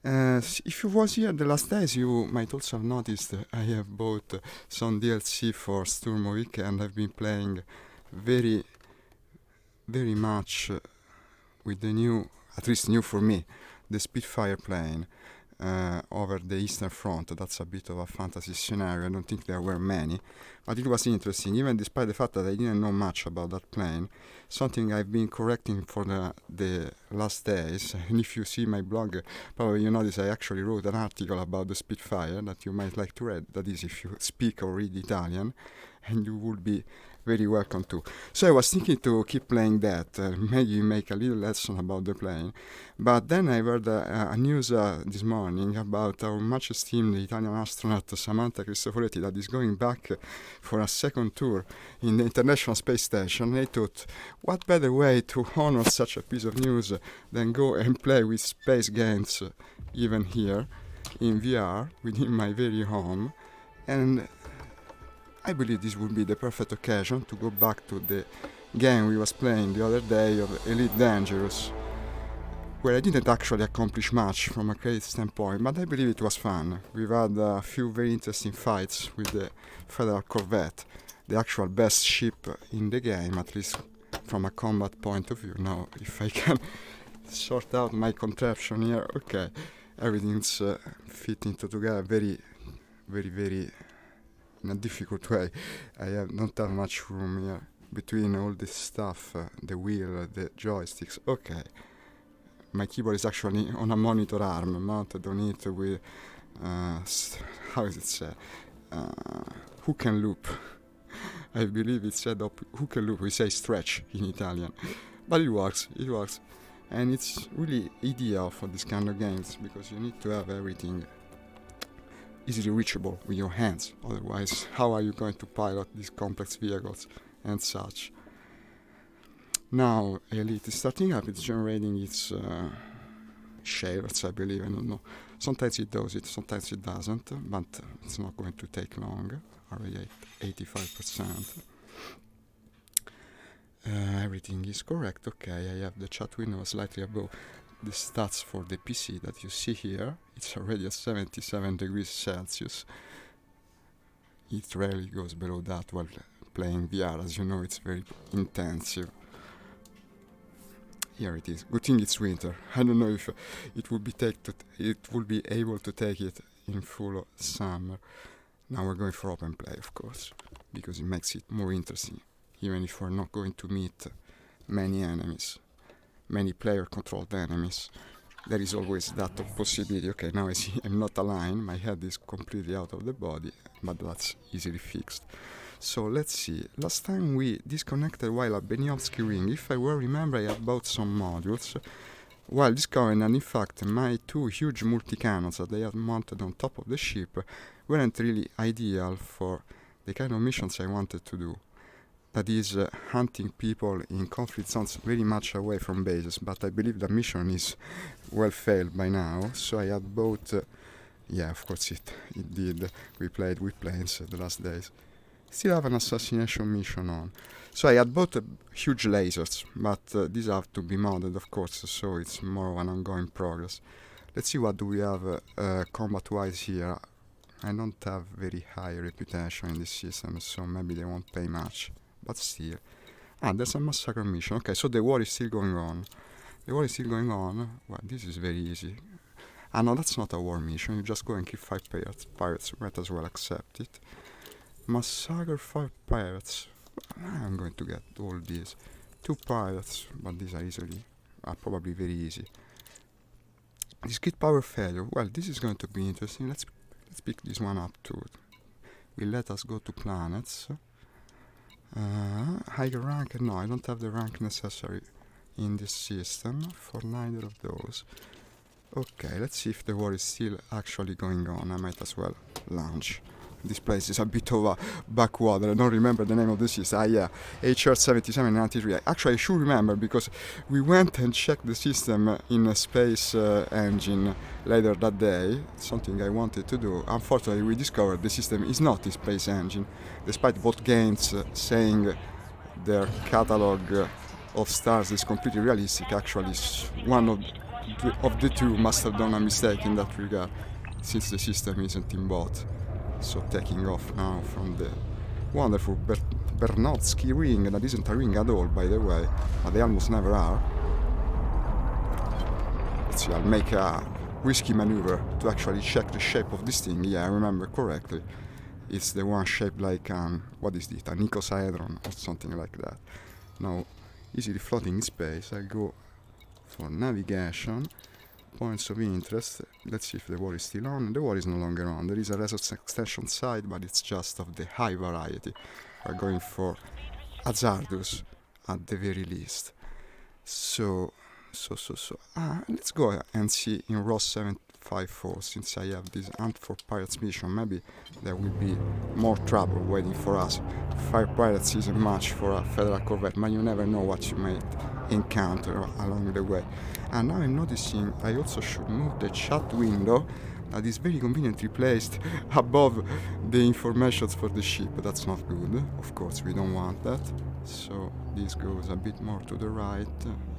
If you was here the last days, you might also have noticed I have bought some DLC for Sturmovik, and I've been playing very, very much with the new, at least new for me, the Spitfire plane over the Eastern Front. That's a bit of a fantasy scenario. I don't think there were many, but it was interesting, even despite the fact that I didn't know much about that plane. Something I've been correcting for the last days. And if you see my blog, probably you notice I actually wrote an article about the Spitfire that you might like to read. That is, if you speak or read Italian, and you would be very welcome to. So I was thinking to keep playing that, maybe make a little lesson about the plane. But then I heard a news this morning about our much esteemed Italian astronaut Samantha Cristoforetti that is going back for a second tour in the International Space Station. I thought, what better way to honor such a piece of news than go and play with space games, even here in VR within my very home. And I believe this would be the perfect occasion to go back to the game we was playing the other day of Elite Dangerous, where I didn't actually accomplish much from a credit standpoint, but I believe it was fun. We've had a few very interesting fights with the Federal Corvette, the actual best ship in the game, at least from a combat point of view. Now, if I can sort out my contraption here, okay, everything's fitting together very, very, very in a difficult way. Don't have much room here between all this stuff, the wheel, the joysticks. Okay, my keyboard is actually on a monitor arm mounted on it with how is it said, hook and loop. I believe it's said up hook and loop. We say stretch in Italian, but it works, and it's really ideal for this kind of games because you need to have everything easily reachable with your hands. Otherwise, how are you going to pilot these complex vehicles and such? Now, Elite is starting up. It's generating its shares, I believe. I don't know. Sometimes it does it, sometimes it doesn't, but it's not going to take long. Already at 85%. Everything is correct. Okay, I have the chat window slightly above the stats for the PC that you see here. It's already at 77 degrees Celsius. It rarely goes below that while playing VR. As you know, it's very intensive. Here it is. Good thing it's winter. I don't know if it would be able to take it in full summer. Now we're going for open play, of course, because it makes it more interesting, even if we're not going to meet many enemies. Many player-controlled enemies. There is always that possibility. Okay, now I see I'm not aligned. My head is completely out of the body, but that's easily fixed. So let's see. Last time we disconnected while at Beniowski Ring. If I well remember, I had bought some modules while discovering that in fact my two huge multi-cannons that they had mounted on top of the ship weren't really ideal for the kind of missions I wanted to do. That is hunting people in conflict zones very much away from bases, but I believe the mission is well failed by now, so I had bought, of course it did, we played with planes the last days. Still have an assassination mission on. So I had bought huge lasers, but these have to be modded, of course, so it's more of an ongoing progress. Let's see what do we have combat-wise here. I don't have very high reputation in this system, so maybe they won't pay much. But still. There's a massacre mission. Okay, so the war is still going on. Well, this is very easy. No, that's not a war mission. You just go and kill 5 pirates. Might as well accept it. Massacre 5 pirates. I'm going to get all these. 2 pirates, but these are probably very easy. Discrete power failure. Well, this is going to be interesting. Let's pick this one up too. Will let us go to planets. Higher rank? No, I don't have the rank necessary in this system for neither of those. Okay, let's see if the war is still actually going on. I might as well launch. This place is a bit of a backwater. I don't remember the name of the system. HR 7793. Actually, I should remember because we went and checked the system in a space engine later that day. Something I wanted to do. Unfortunately, we discovered the system is not a space engine, despite both games saying their catalog of stars is completely realistic. Actually, one of of the two must have done a mistake in that regard, since the system isn't in both. So taking off now from the wonderful Bernotsky ring, that isn't a ring at all, by the way, but they almost never are. Let's see, I'll make a risky maneuver to actually check the shape of this thing. Yeah, I remember correctly. It's the one shaped like what is it, an icosahedron or something like that. Now, easily floating in space, I'll go for navigation, points of interest. Let's see if the war is still on. The war is no longer on. There is a resource extension site, but it's just of the high variety. We're going for hazardous at the very least. So, let's go and see in Ross 754, since I have this Hunt for Pirates mission. Maybe there will be more trouble waiting for us. Fire Pirates isn't much for a Federal Corvette, but you never know what you might encounter along the way. And now I'm noticing I also should move the chat window that is very conveniently placed above the informations for the ship. That's not good. Of course, we don't want that. So this goes a bit more to the right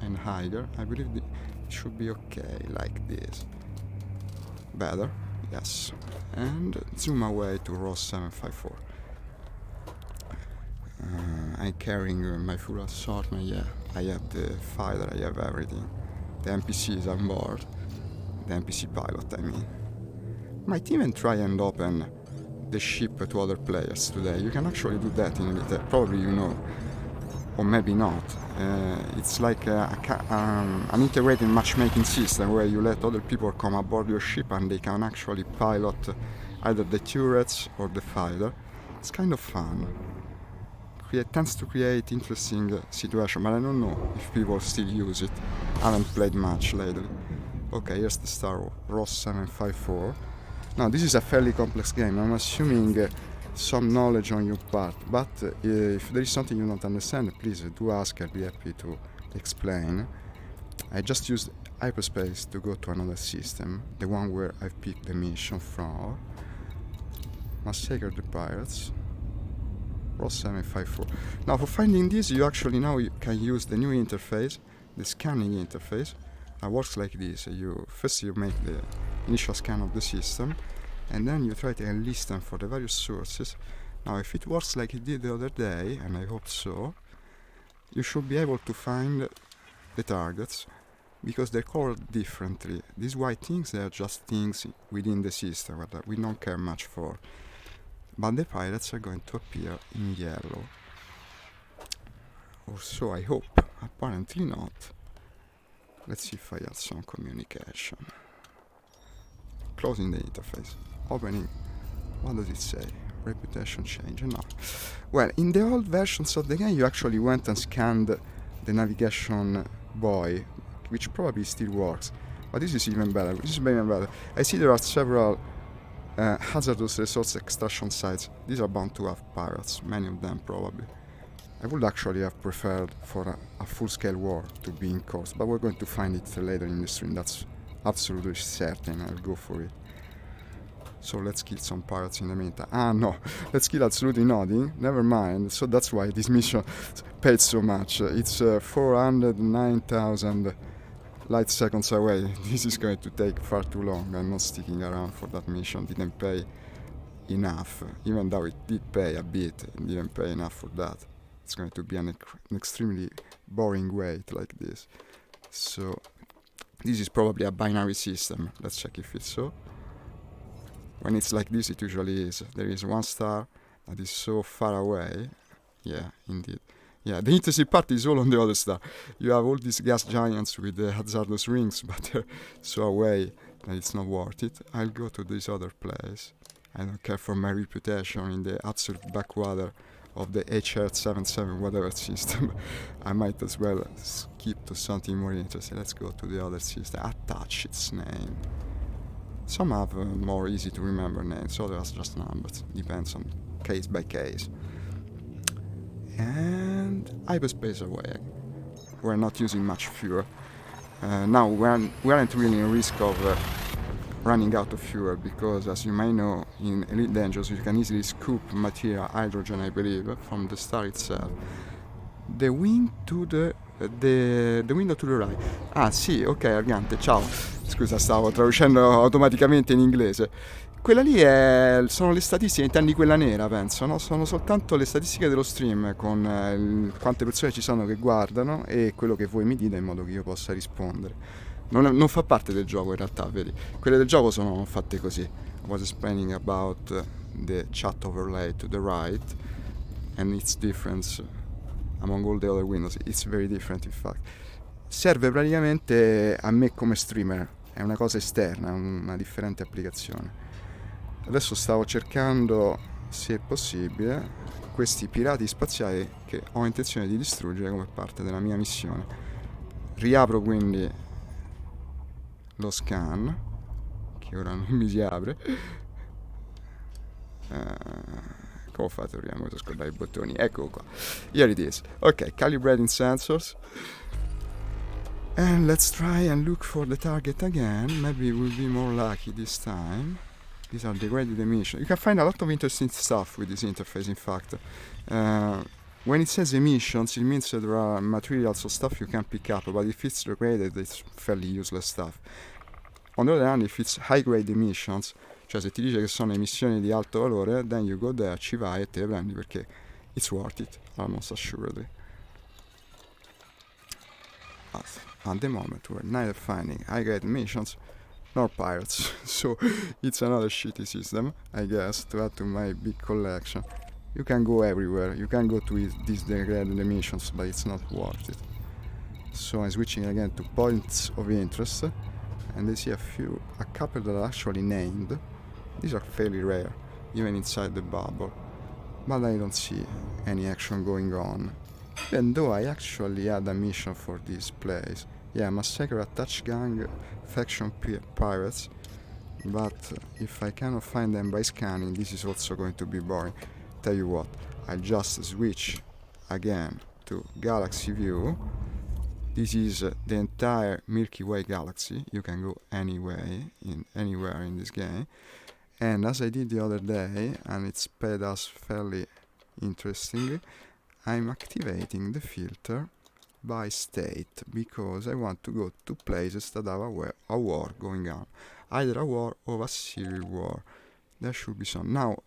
and higher. I believe it should be okay like this. Better, yes. And zoom away to Ross 754. I'm carrying my full assortment. Yeah, I have the fighter, I have everything. The NPC is on board. The NPC pilot, I mean. Might even try and open the ship to other players today. You can actually do that in it, probably you know, or maybe not. It's like an integrated matchmaking system where you let other people come aboard your ship and they can actually pilot either the turrets or the fighter. It's kind of fun. It tends to create interesting situations, but I don't know if people still use it. I haven't played much lately. Okay, here's the star, Ross 754. Now, this is a fairly complex game. I'm assuming some knowledge on your part, but if there is something you don't understand, please do ask. I'll be happy to explain. I just used hyperspace to go to another system, the one where I've picked the mission from. Massacre the Pirates. Ross 754. Now, for finding this, you can use the new interface, the scanning interface. It works like this. First you make the initial scan of the system, and then you try to enlist them for the various sources. Now, if it works like it did the other day, and I hope so, you should be able to find the targets, because they're colored differently. These white things, they are just things within the system that we don't care much for. But the pirates are going to appear in yellow. Or so I hope. Apparently not. Let's see if I have some communication. Closing the interface. Opening. What does it say? Reputation change. No. Well, in the old versions of the game, you actually went and scanned the navigation buoy, which probably still works. But this is even better. I see there are several hazardous resource extraction sites. These are bound to have pirates, many of them probably. I would actually have preferred for a full-scale war to be in course, but we're going to find it later in the stream. That's absolutely certain. I'll go for it. So let's kill some pirates in the meantime. No, let's kill absolutely nothing. Never mind. So that's why this mission paid so much. It's 409,000 light seconds away. This is going to take far too long. I'm not sticking around for that mission. Didn't pay enough. Even though it did pay a bit, it didn't pay enough for that. It's going to be an extremely boring wait like this. So this is probably a binary system. Let's check if it's so. When it's like this, it usually is. There is one star that is so far away. Yeah, indeed. Yeah, the interesting part is all on the other star. You have all these gas giants with the hazardous rings, but they're so away that it's not worth it. I'll go to this other place. I don't care for my reputation in the absolute backwater of the HR77 whatever system. I might as well skip to something more interesting. Let's go to the other system. Attach its name. Some have more easy to remember names, others just numbers. Depends on case by case. And hyperspace away. We're not using much fuel. Now we aren't really in risk of running out of fuel, because as you may know, in Elite Dangerous you can easily scoop material, hydrogen I believe, from the star itself. The wing to the The window to the right. Ah sì, ok, Argante, ciao. Scusa, stavo traducendo automaticamente in inglese. Quella lì sono le statistiche, intendi quella nera, penso, no? Sono soltanto le statistiche dello stream con quante persone ci sono che guardano e quello che voi mi dite in modo che io possa rispondere. Non fa parte del gioco in realtà, vedi? Quelle del gioco sono fatte così. I was explaining about the chat overlay to the right and its difference among all the other windows. It's very different in fact. Serve praticamente a me come streamer, è una cosa esterna, una differente applicazione. Adesso stavo cercando, se è possibile, questi pirati spaziali che ho intenzione di distruggere come parte della mia missione. Riapro quindi lo scan, che ora non mi si apre. Come ho fatto prima? Mi sono scordato i bottoni. Eccolo qua. Here it is. Ok, calibrating sensors. And let's try and look for the target again. Maybe we'll be more lucky this time. These are degraded emissions. You can find a lot of interesting stuff with this interface, in fact. When it says emissions, it means that there are materials or stuff you can pick up, but if it's degraded, it's fairly useless stuff. On the other hand, if it's high-grade emissions, cioè se ti dice che sono emissioni di alto valore, then you go there, ci vai e te le prendi perché it's worth it, almost assuredly. But at the moment, we're neither finding high-grade emissions nor pirates, so it's another shitty system, I guess, to add to my big collection. You can go everywhere, you can go to these degraded emissions, but it's not worth it. So I'm switching again to points of interest, and I see a couple that are actually named. These are fairly rare, even inside the bubble, but I don't see any action going on. Even though I actually had a mission for this place. Yeah, massacre a touch gang faction pirates, but if I cannot find them by scanning, this is also going to be boring. Tell you what, I'll just switch again to galaxy view. This is the entire Milky Way galaxy. You can go anywhere in this game. And as I did the other day, and it's paid us fairly interestingly, I'm activating the filter by state because I want to go to places that have a war going on. Either a war or a civil war. There should be some. Now,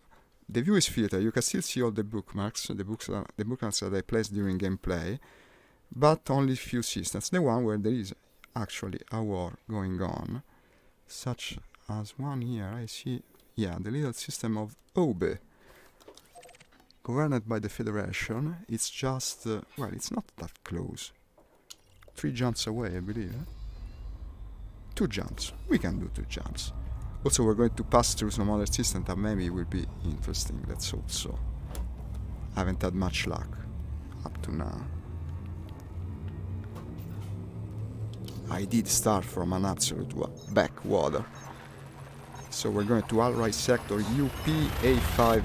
the view is filtered. You can still see all the bookmarks, the bookmarks that I placed during gameplay, but only few systems. The one where there is actually a war going on, such as one here I see, yeah, the little system of Obe, governed by the Federation. It's just, well, it's not that close. 3 jumps away, I believe. 2 jumps. We can do 2 jumps. Also, we're going to pass through some other system that maybe will be interesting. Let's hope so. I haven't had much luck up to now. I did start from an absolute backwater. So we're going to Alright Sector UP-A51.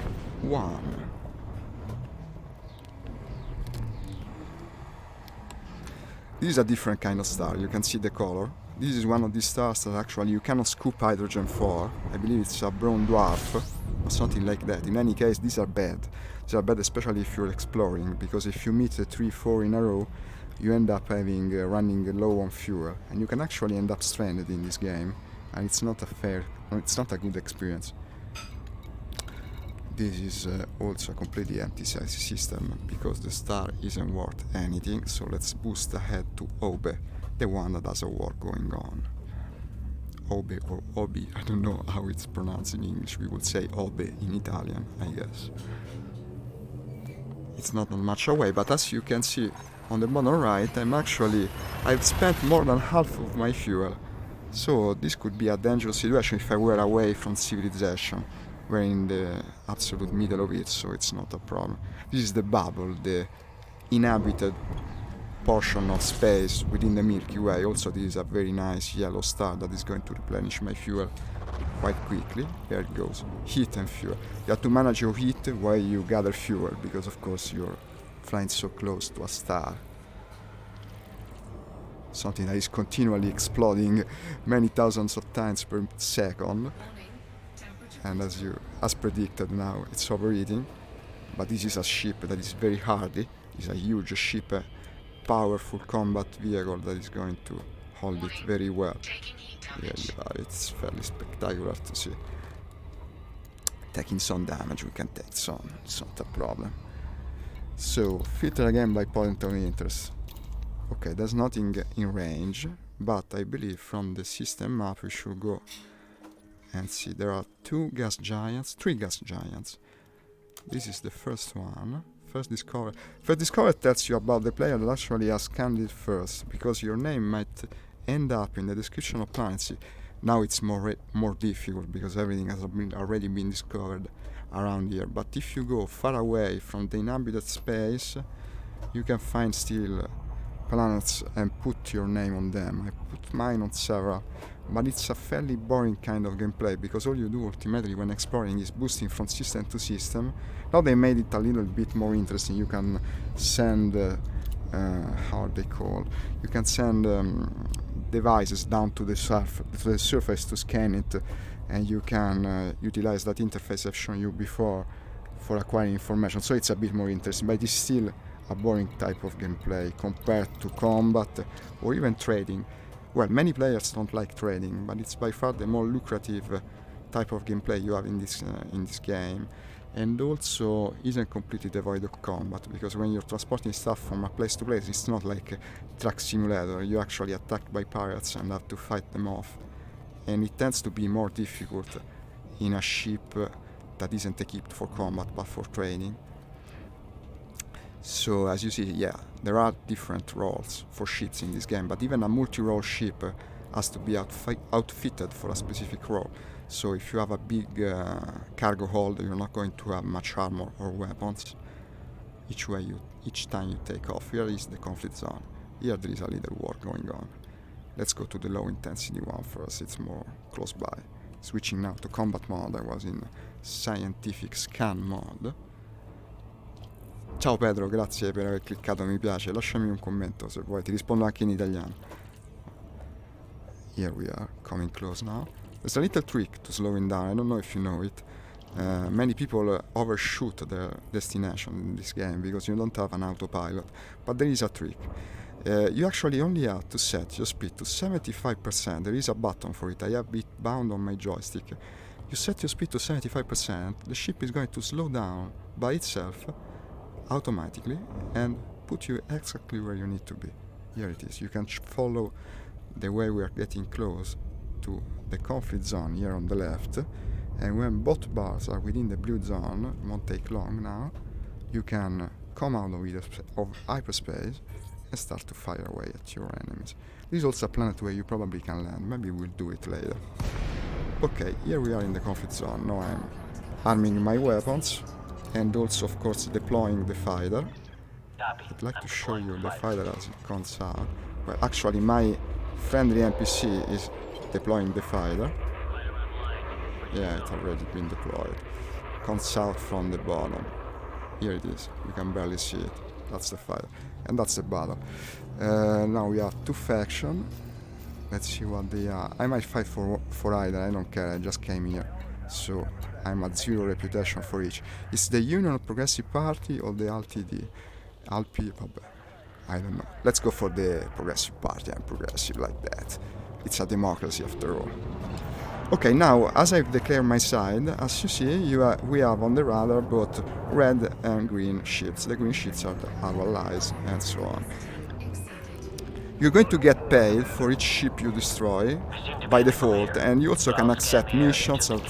This is a different kind of star, you can see the color. This is one of these stars that actually you cannot scoop hydrogen for. I believe it's a brown dwarf, or something like that. In any case, these are bad. These are bad especially if you're exploring, because if you meet 3-4 in a row, you end up running low on fuel, and you can actually end up stranded in this game, and it's not a good experience. This is also a completely empty system, because the star isn't worth anything, so let's boost ahead to Obe, the one that has a war going on. Obe or Obi, I don't know how it's pronounced in English, we would say Obe in Italian, I guess. It's not much away, but as you can see on the bottom right, I've spent more than half of my fuel, so this could be a dangerous situation if I were away from civilization. We're in the absolute middle of it, so it's not a problem. This is the bubble, the inhabited portion of space within the Milky Way. Also, this is a very nice yellow star that is going to replenish my fuel quite quickly. There it goes, heat and fuel. You have to manage your heat while you gather fuel, because of course you're flying so close to a star. Something that is continually exploding many thousands of times per second. And as predicted now, it's overheating. But this is a ship that is very hardy. It's a huge ship powerful combat vehicle that is going to hold it very well. Here you are, it's fairly spectacular to see. Taking some damage, we can take some, it's not a problem. So, filter again by point of interest. Okay, there's nothing in range, but I believe from the system map we should go and see. There are three gas giants. This is the first one. First discover tells you about the player that actually has scanned it first, because your name might end up in the description of planets. Now it's more difficult because everything has already been discovered around here. But if you go far away from the inhabited space, you can find still planets and put your name on them. I put mine on several, but it's a fairly boring kind of gameplay because all you do ultimately when exploring is boosting from system to system. Now they made it a little bit more interesting. You can send how are they called? You can send devices down to the surface to scan it, and you can utilize that interface I've shown you before for acquiring information. So it's a bit more interesting, but it's still a boring type of gameplay compared to combat or even trading. Well, many players don't like trading, but it's by far the more lucrative type of gameplay you have in this game, and also isn't completely devoid of combat, because when you're transporting stuff from a place to place, it's not like a truck simulator. You're actually attacked by pirates and have to fight them off, and it tends to be more difficult in a ship that isn't equipped for combat but for trading. So as you see, yeah, there are different roles for ships in this game, but even a multi-role ship has to be outfitted for a specific role. So if you have a big cargo hold, you're not going to have much armor or weapons each time you take off. Here is the conflict zone. Here there is a little war going on. Let's go to the low intensity one first, it's more close by. Switching now to combat mode, I was in scientific scan mode. Ciao Pedro, grazie per aver cliccato mi piace, lasciami un commento se vuoi, ti rispondo anche in italiano. Here we are, coming close now. There's a little trick to slowing down, I don't know if you know it. Many people overshoot their destination in this game because you don't have an autopilot, but there is a trick. You actually only have to set your speed to 75%, there is a button for it, I have it bound on my joystick. You set your speed to 75%, the ship is going to slow down by itself automatically and put you exactly where you need to be. Here it is. You can follow the way we are getting close to the conflict zone here on the left, and when both bars are within the blue zone, it won't take long now, you can come out of hyperspace and start to fire away at your enemies. This is also a planet where you probably can land, maybe we'll do it later. Okay, here we are in the conflict zone. Now I'm arming my weapons and also of course deploying the fighter. I'd like to show you the fighter as it comes out. Well, actually my friendly NPC is deploying the fighter. Yeah, it's already been deployed. Comes out from the bottom. Here it is, you can barely see it. That's the fighter, and that's the battle. Now we have two factions. Let's see what they are. I might fight for either, I don't care, I just came here. So I'm at 0 reputation for each. It's the Union Progressive Party or the LTD? I don't know. Let's go for the Progressive Party. I'm progressive like that. It's a democracy after all. Okay, now as I've declared my side, as you see, we have on the radar both red and green ships. The green ships are our allies and so on. You're going to get paid for each ship you destroy by default, and you also can accept missions that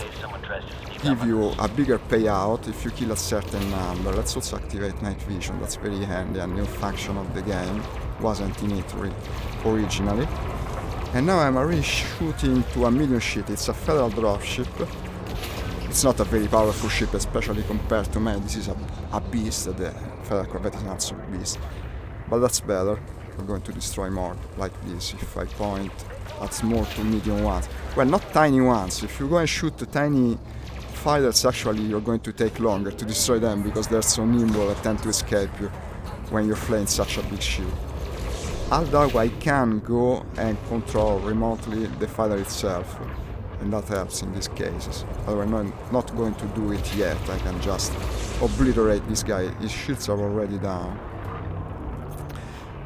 give you a bigger payout if you kill a certain number. Let's also activate night vision, that's very handy, a new function of the game, wasn't in it originally. And now I'm already shooting to a medium ship. It's a Federal dropship. It's not a very powerful ship, especially compared to mine. This is a beast, the Federal Corvette is not so beast, but that's better. We're going to destroy more like this if I point at small to medium ones. Well, not tiny ones. If you go and shoot the tiny fighters, actually you're going to take longer to destroy them because they're so nimble and tend to escape you when you're flying such a big ship. Although I can go and control remotely the fighter itself, and that helps in these cases. Although I'm not going to do it yet, I can just obliterate this guy. His shields are already down.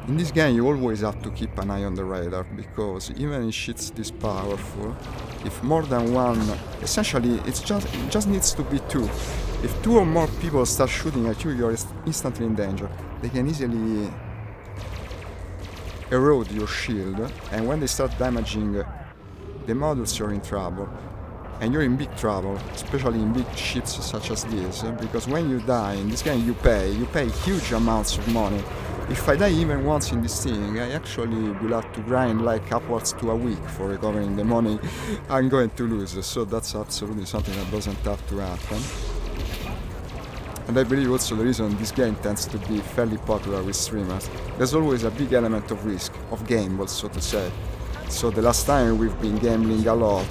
In this game you always have to keep an eye on the radar, because even if shit's this powerful, if more than one, essentially it just needs to be two. If two or more people start shooting at you, you're instantly in danger. They can easily erode your shield, and when they start damaging the modules, you're in trouble. And you're in big trouble, especially in big ships such as this, because when you die in this game you pay huge amounts of money. If I die even once in this thing, I actually will have to grind like upwards to a week for recovering the money I'm going to lose, so that's absolutely something that doesn't have to happen. And I believe also the reason this game tends to be fairly popular with streamers, there's always a big element of risk, of gamble, so to say. So the last time we've been gambling a lot,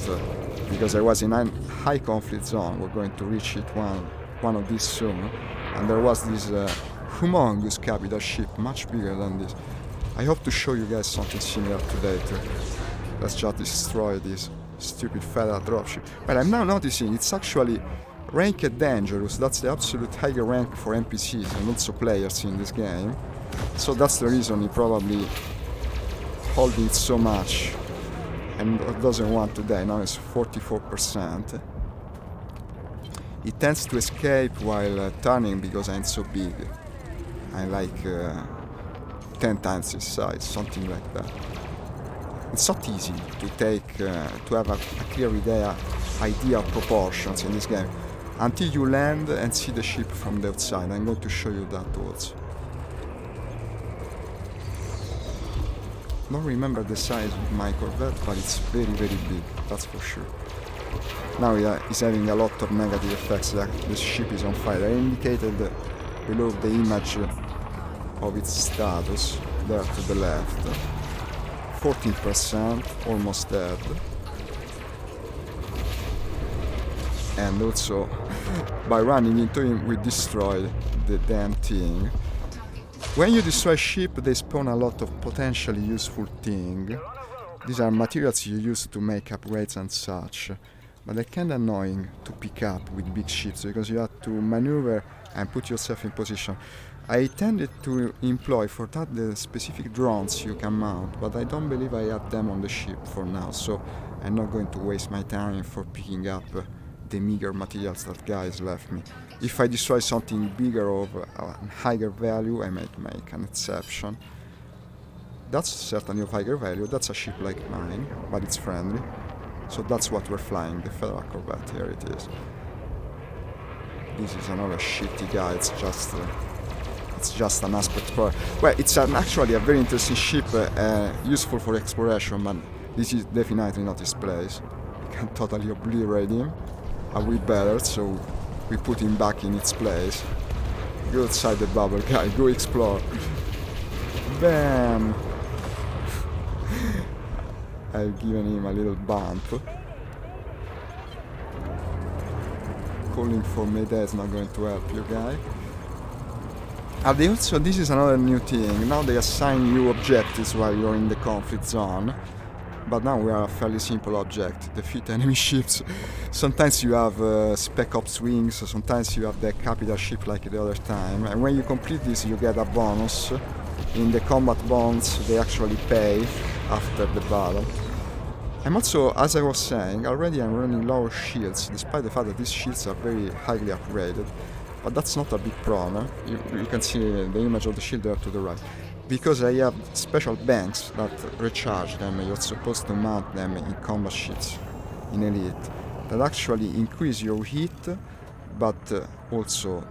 because I was in a high conflict zone, we're going to reach it one of these soon, and there was this humongous capital ship, much bigger than this. I hope to show you guys something similar today too. Let's just destroy this stupid Federal dropship. Well, I'm now noticing it's actually ranked dangerous. That's the absolute higher rank for NPCs and also players in this game. So that's the reason he probably holding it so much and doesn't want to die. Now it's 44%. It tends to escape while turning because I'm so big. I'm like 10 times his size, something like that. It's not easy to take, to have a clear idea of proportions in this game until you land and see the ship from the outside. I'm going to show you that also. Don't remember the size of my Corvette, but it's very, very big, that's for sure. Now it's having a lot of negative effects, like the ship is on fire. I indicated below the image of its status, there to the left. 14%, almost dead. And also, by running into him, we destroyed the damn thing. When you destroy a ship, they spawn a lot of potentially useful things. These are materials you use to make upgrades and such, but they're kinda annoying to pick up with big ships because you have to maneuver and put yourself in position. I tended to employ for that the specific drones you can mount, but I don't believe I have them on the ship for now, so I'm not going to waste my time for picking up the meager materials that guys left me. If I destroy something bigger or of higher value, I might make an exception. That's certainly of higher value, that's a ship like mine, but it's friendly. So that's what we're flying, the Federal Corvette, here it is. This is another shitty guy, it's just an aspect for... Well, it's actually a very interesting ship, useful for exploration, but this is definitely not his place. We can totally obliterate him. We better, so we put him back in its place. Go outside the bubble, guy, go explore. Bam! I've given him a little bump. Calling for Mayday is not going to help you, guy. They also, this is another new thing. Now they assign you objectives while you're in the conflict zone. But now we are a fairly simple object, defeat enemy ships. Sometimes you have Spec Ops wings, sometimes you have the capital ship like the other time. And when you complete this you get a bonus. In the combat bonds they actually pay after the battle. I'm also, as I was saying, already I'm running low shields, despite the fact that these shields are very highly upgraded. But that's not a big problem. You can see the image of the shield there to the right. Because I have special banks that recharge them, you're supposed to mount them in combat ships in Elite, that actually increase your hit, but also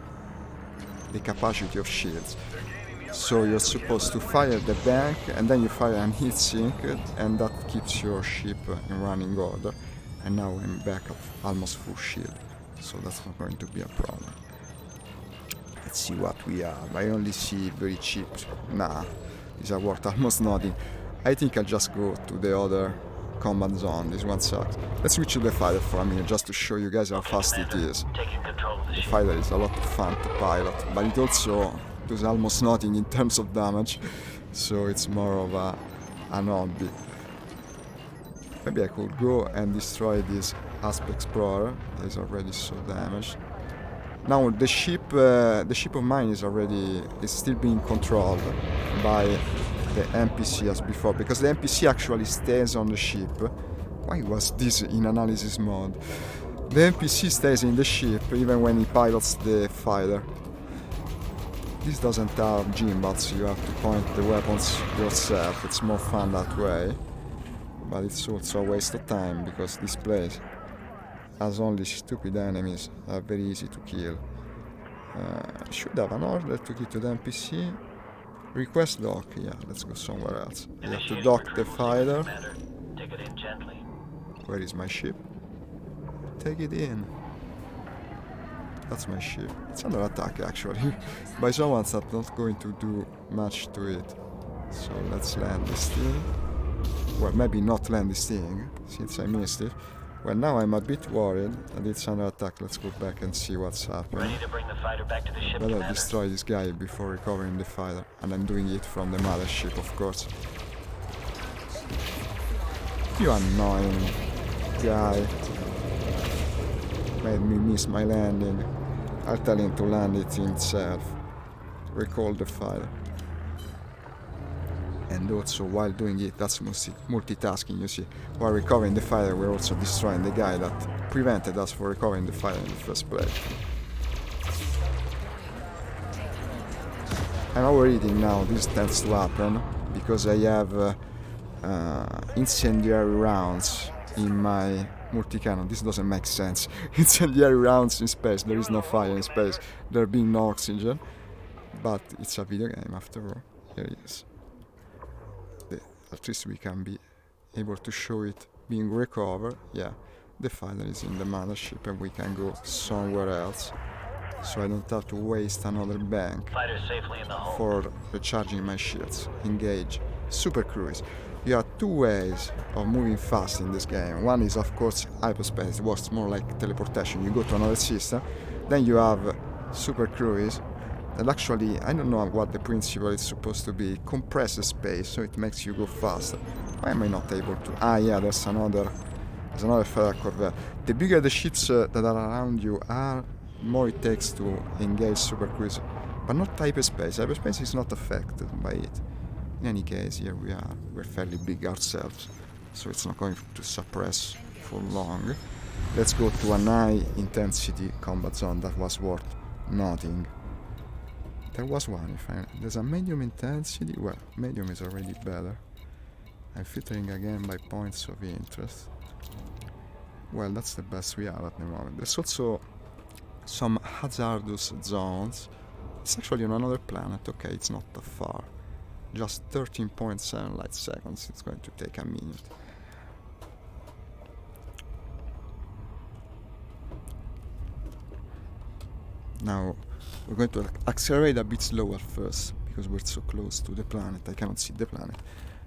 the capacity of shields. So you're supposed to fire the bank, and then you fire an heat sink, and that keeps your ship in running order. And now I'm back at almost full shield, so that's not going to be a problem. Let's see what we have. I only see very cheap. Nah, these are worth almost nothing. I think I'll just go to the other combat zone. This one sucks. Let's switch to the fighter for a minute just to show you guys how fast it is. The fighter is a lot of fun to pilot, but it also does almost nothing in terms of damage, so it's more of an hobby. Maybe I could go and destroy this Asp Explorer that is already so damaged. Now the ship of mine is still being controlled by the NPC as before, because the NPC actually stays on the ship. Why was this in analysis mode? The NPC stays in the ship even when he pilots the fighter. This doesn't have gimbals, you have to point the weapons yourself, it's more fun that way. But it's also a waste of time, because this place has only stupid enemies that are very easy to kill. Should have an order to get to the NPC. Request dock, yeah, let's go somewhere else. You have to dock the fighter. Take it in gently. Where is my ship? Take it in. That's my ship. It's under attack actually. By someone that's not going to do much to it. So let's land this thing. Well, maybe not land this thing, since I missed it. Well, now I'm a bit worried that it's under attack. Let's go back and see what's happening. Ready to bring the fighter back to the ship, Better Commander. destroy this guy before recovering the fighter. And I'm doing it from the mothership, of course. You annoying guy. Made me miss my landing. I'll tell him to land it himself. Recall the fighter. And also, while doing it, that's multitasking, you see. While recovering the fighter, we're also destroying the guy that prevented us from recovering the fighter in the first place. I'm overeating now, this tends to happen, because I have incendiary rounds in my multi-cannon. This doesn't make sense. Incendiary rounds in space, there is no fire in space, there being no oxygen. But it's a video game after all. Here it is. At least we can be able to show it being recovered. Yeah, the fighter is in the mothership and we can go somewhere else. So I don't have to waste another bank Fighter safely in the hull. for recharging my shields. Engage. Super cruise. You have two ways of moving fast in this game. One is of course hyperspace, it works more like teleportation. You go to another system. Then you have super cruise. And actually, I don't know what the principle is supposed to be. It compresses space, so it makes you go faster. Why am I not able to? Ah, yeah, there's another Federal Corvette. The bigger the ships that are around you are, more it takes to engage super cruise. But not hyperspace. Hyperspace is not affected by it. In any case, here we are. We're fairly big ourselves, so it's not going to suppress for long. Let's go to an high intensity combat zone that was worth nothing. There was one, there's a medium intensity, well, medium is already better. I'm filtering again by points of interest. Well, that's the best we have at the moment. There's also some hazardous zones. It's actually on another planet, okay, it's not that far. Just 13.7 light seconds, it's going to take a minute. Now, we're going to accelerate a bit slower first, because we're so close to the planet. I cannot see the planet.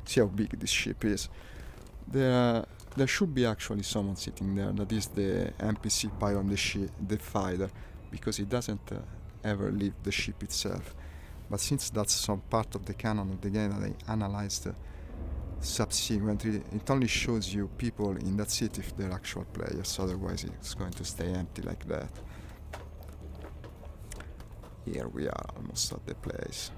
See how big this ship is. There should be actually someone sitting there. That is the NPC pilot on the fighter, because it doesn't ever leave the ship itself. But since that's some part of the canon of the game that I analyzed subsequently, it only shows you people in that city if they're actual players. Otherwise, it's going to stay empty like that. Here we are, almost at the place.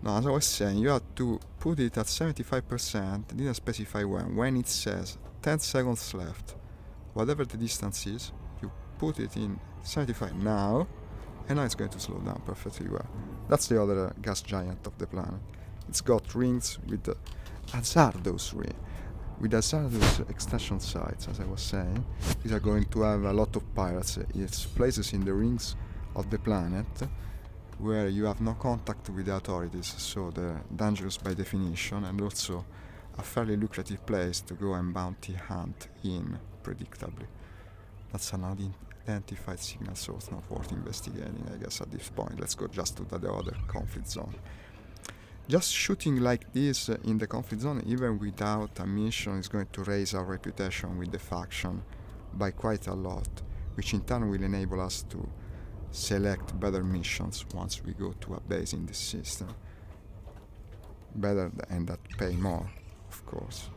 Now, as I was saying, you have to put it at 75%, didn't specify when it says 10 seconds left, whatever the distance is, you put it in 75 now, and now it's going to slow down perfectly well. That's the other gas giant of the planet. It's got rings with the hazardous extraction sites, as I was saying. These are going to have a lot of pirates. It's places in the rings of the planet where you have no contact with the authorities, so they're dangerous by definition, and also a fairly lucrative place to go and bounty hunt in, predictably. That's an unidentified signal, so it's not worth investigating, I guess, at this point. Let's go just to the other conflict zone. Just shooting like this in the conflict zone, even without a mission, is going to raise our reputation with the faction by quite a lot, which in turn will enable us to select better missions once we go to a base in this system. Better and that pay more, of course.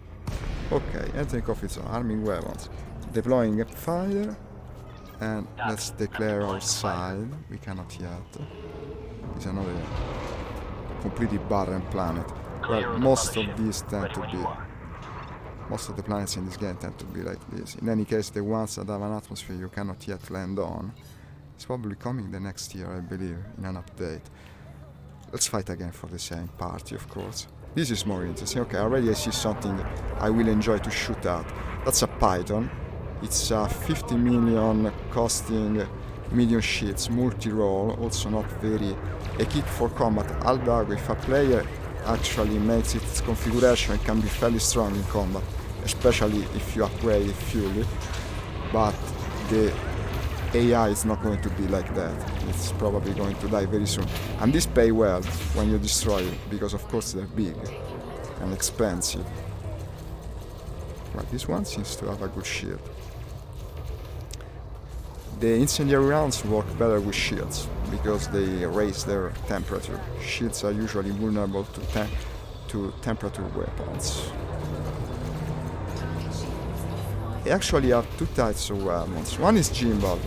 Okay, entering conflict zone, arming weapons, deploying a fighter, and let's declare our side. We cannot yet. There's another completely barren planet. Clear Well, of the most of mothership. these tend Ready to when be. you are. Most of the planets in this game tend to be like this. In any case, the ones that have an atmosphere you cannot yet land on, it's probably coming the next year, I believe, in an update. Let's fight again for the same party, of course. This is more interesting. Okay, already I see something I will enjoy to shoot at. That's a Python. It's a 50 million costing medium sheets, multi-role, also not very equipped for combat. Although if a player actually makes its configuration, it can be fairly strong in combat, especially if you upgrade it fully. But the AI is not going to be like that. It's probably going to die very soon. And these pay well when you destroy it, because of course they're big and expensive. Well, this one seems to have a good shield. The incendiary rounds work better with shields because they raise their temperature. Shields are usually vulnerable to temperature weapons. They actually have two types of weapons. One is gimbal,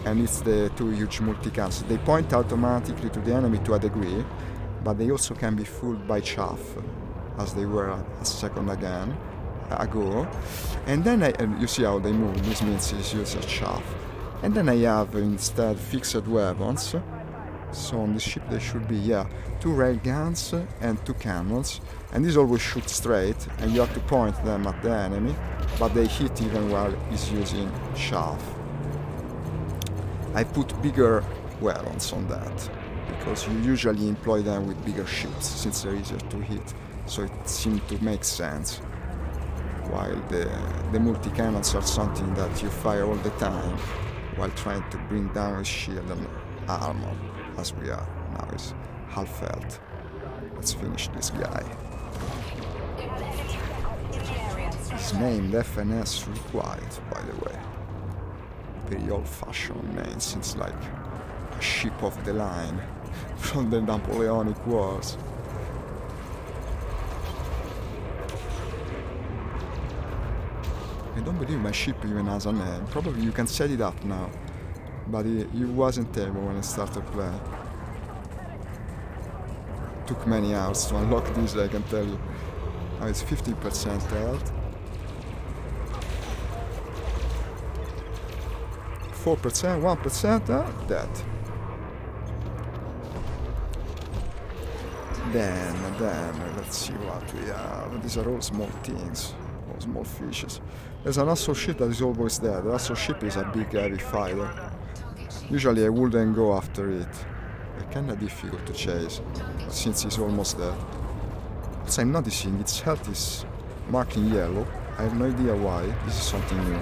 and it's the two huge multicams. They point automatically to the enemy to a degree, but they also can be fooled by chaff, as they were a second ago. And then you see how they move. This means it's used as chaff. And then I have instead fixed weapons. So on this ship there should be, two rail guns and two cannons. And these always shoot straight, and you have to point them at the enemy, but they hit even while he's using chaff. I put bigger weapons on that, because you usually employ them with bigger ships, since they're easier to hit. So it seemed to make sense. While the multi-cannons are something that you fire all the time, while trying to bring down his shield and armor, as we are. Now he's half health. Let's finish this guy. It's named FNS Required, by the way. Very old-fashioned name, since like a ship of the line from the Napoleonic Wars. I don't believe my ship even has a name. Probably you can set it up now, but it wasn't able when I started playing. Took many hours to unlock this, I can tell you. Now it's 50% health. 4%, 1%, dead. Then, let's see what we have. These are all small things, all small fishes. There's an assault ship that is always there. The assault ship is a big heavy fighter. Usually I wouldn't go after it. They're kinda difficult to chase, since he's almost dead. Also, I'm noticing its health is marked in yellow. I have no idea why. This is something new.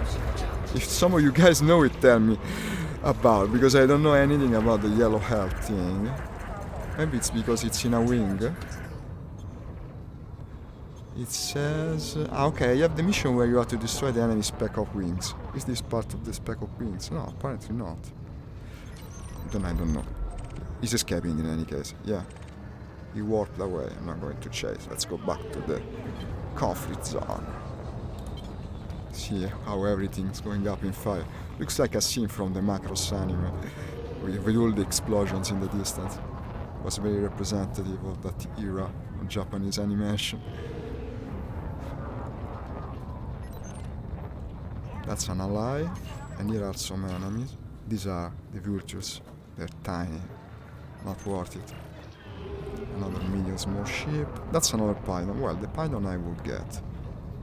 If some of you guys know it, tell me about, because I don't know anything about the yellow health thing. Maybe it's because it's in a wing. It says... okay, you have the mission where you have to destroy the enemy's speck of wings. Is this part of the speck of wings? No, apparently not. I don't know. He's escaping in any case, yeah. He warped away, I'm not going to chase. Let's go back to the conflict zone. See how everything's going up in fire. Looks like a scene from the Macross anime, with all the explosions in the distance. It was very representative of that era of Japanese animation. That's an ally, and here are some enemies. These are the vultures. They're tiny, not worth it. Another medium small ship. That's another python. Well, the python I would get.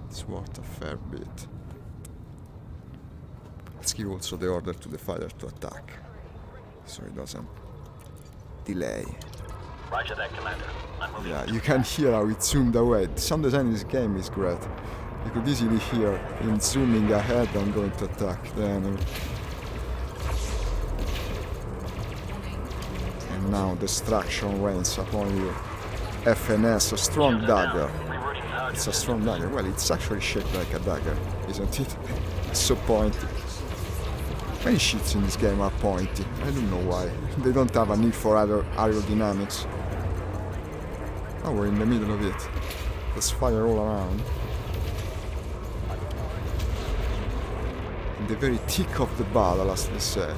It's worth a fair bit. Let's give also the order to the fighter to attack, so he doesn't delay. Roger that, Commander. I'm moving. Yeah, you can hear how it zoomed away. The sound design in this game is great. You could easily hear him zooming ahead and going to attack the enemy. And now destruction reigns upon you. FNS, a strong dagger. It's a strong dagger. Well, it's actually shaped like a dagger, isn't it? It's so pointy. Many ships in this game are pointy. I don't know why. They don't have a need for other aerodynamics. Oh, we're in the middle of it. There's fire all around. In the very thick of the battle, as they say.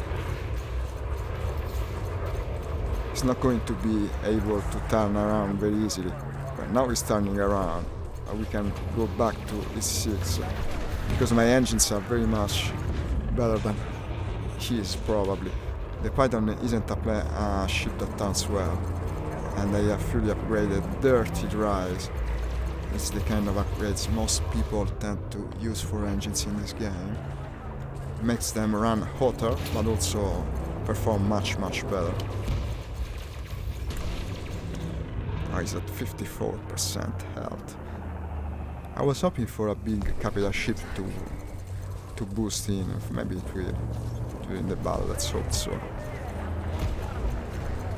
He's not going to be able to turn around very easily. But now he's turning around. We can go back to E6 because my engines are very much better than his probably. The Python isn't a ship that turns well, and I have fully upgraded dirty drives. It's the kind of upgrades most people tend to use for engines in this game. Makes them run hotter, but also perform much better. He's at 54% health. I was hoping for a big capital ship to boost in, maybe it will during the battle, let's hope so.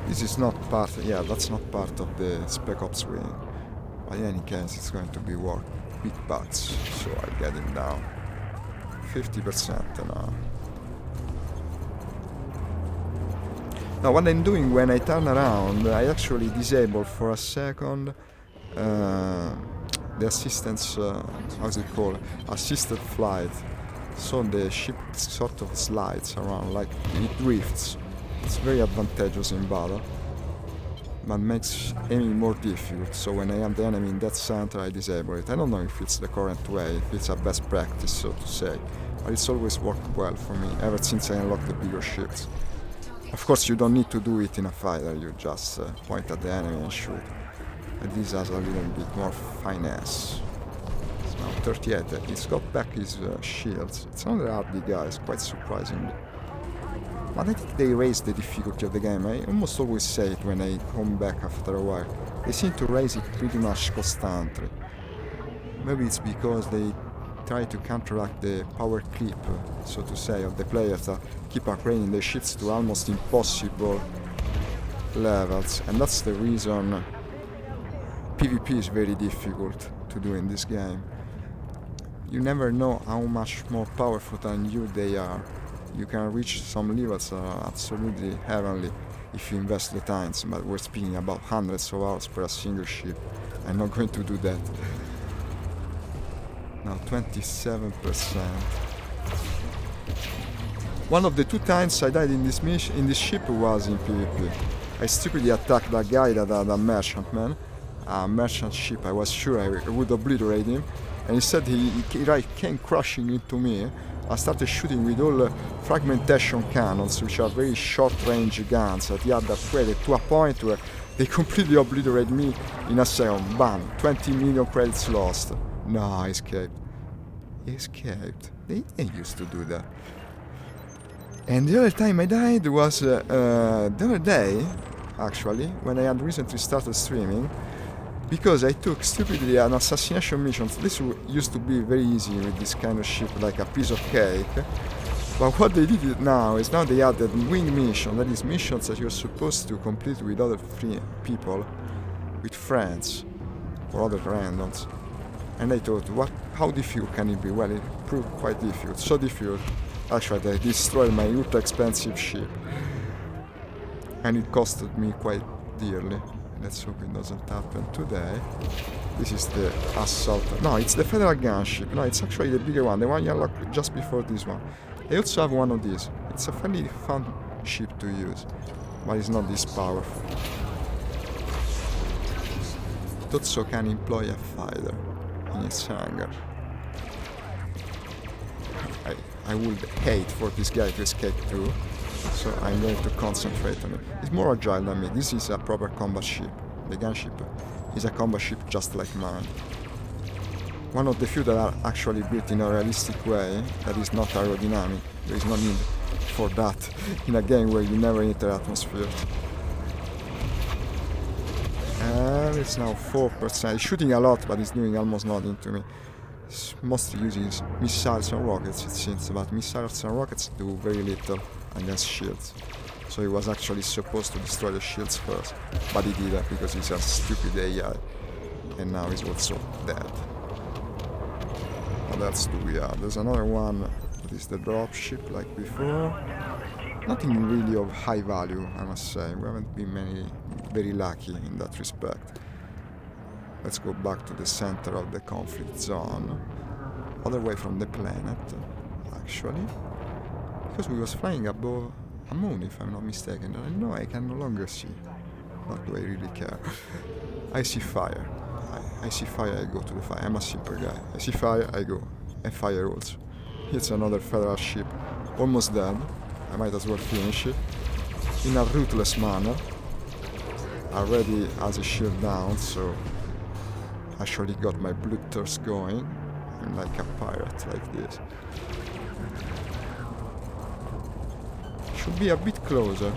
This is not part, that's not part of the Spec Ops wing. But in any case, it's going to be worth big bucks, so I get him down. 50% now. Now what I'm doing when I turn around, I actually disable for a second the assistance, how's it called? Assisted flight. So the ship sort of slides around, like it drifts. It's very advantageous in battle, but makes aiming more difficult. So when I am the enemy in that center, I disable it. I don't know if it's the current way, if it's a best practice, so to say, but it's always worked well for me, ever since I unlocked the bigger ships. Of course, you don't need to do it in a fighter, you just point at the enemy and shoot. And this has a little bit more finesse. It's now 38, he's got back his shields. It's not a hardy guy, it's quite surprisingly. But I think they raised the difficulty of the game. I almost always say it when I come back after a while. They seem to raise it pretty much constantly. Maybe it's because they try to counteract the power creep, so to say, of the players that keep upgrading their ships to almost impossible levels. And that's the reason PvP is very difficult to do in this game. You never know how much more powerful than you they are. You can reach some levels that are absolutely heavenly if you invest the times, but we're speaking about hundreds of hours per a single ship. I'm not going to do that. Now 27%. One of the 2 times I died in this ship was in PvP. I stupidly attacked that guy that had a merchantman, a merchant ship. I was sure I would obliterate him, and instead he came crashing into me. I started shooting with all fragmentation cannons, which are very short-range guns that he had upgraded to a point where they completely obliterate me in a second. Bam! 20 million credits lost. No, I escaped. He escaped. They used to do that. And the other time I died was the other day, actually, when I had recently started streaming, because I took stupidly an assassination mission. This used to be very easy with this kind of ship, like a piece of cake. But what they did now is now they added wing mission, that is missions that you're supposed to complete with other people, with friends, or other randoms. And I thought, how difficult can it be? Well, it proved quite difficult, so difficult. Actually, they destroyed my ultra expensive ship. And it costed me quite dearly. Let's hope it doesn't happen today. This is the assault. No, it's the Federal gunship. No, it's actually the bigger one, the one you unlocked just before this one. I also have one of these. It's a fairly fun ship to use, but it's not this powerful. It also can employ a fighter in its hangar. I would hate for this guy to escape too, so I'm going to concentrate on it. It's more agile than me. This is a proper combat ship. The gunship is a combat ship just like mine. One of the few that are actually built in a realistic way that is not aerodynamic. There is no need for that in a game where you never enter atmosphere. And it's now 4%. It's shooting a lot, but it's doing almost nothing to me. It's mostly using missiles and rockets, it seems, but missiles and rockets do very little against shields. So he was actually supposed to destroy the shields first, but he didn't because he's a stupid AI, and now he's also dead. What else do we have? There's another one that is the dropship like before. Nothing really of high value, I must say. We haven't been very lucky in that respect. Let's go back to the center of the conflict zone, other way from the planet, actually, because we was flying above a moon, if I'm not mistaken. And I know I can no longer see. Not do I really care. I see fire. I see fire, I go to the fire. I'm a simple guy. I see fire, I go. And fire also. It's another Federal ship. Almost dead. I might as well finish it. In a ruthless manner. Already has a shield down, so actually got my bloodthirst going. I'm like a pirate like this. Should be a bit closer.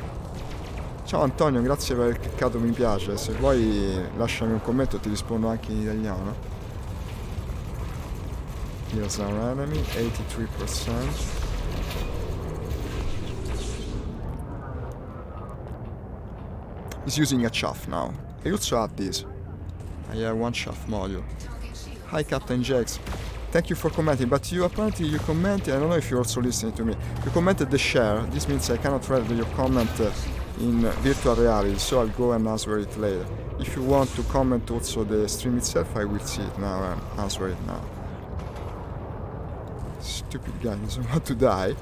Ciao Antonio, grazie per il cliccato mi piace. Se vuoi lasciami un commento, ti rispondo anche in italiano. Here's our enemy, 83%. He's using a chaff now. I also have this. I have one chaff module. Hi Captain Jakes. Thank you for commenting, but you apparently you commented, I don't know if you're also listening to me. You commented the share. This means I cannot read your comment in virtual reality, so I'll go and answer it later. If you want to comment also the stream itself, I will see it now and answer it now. Stupid guy doesn't want to die.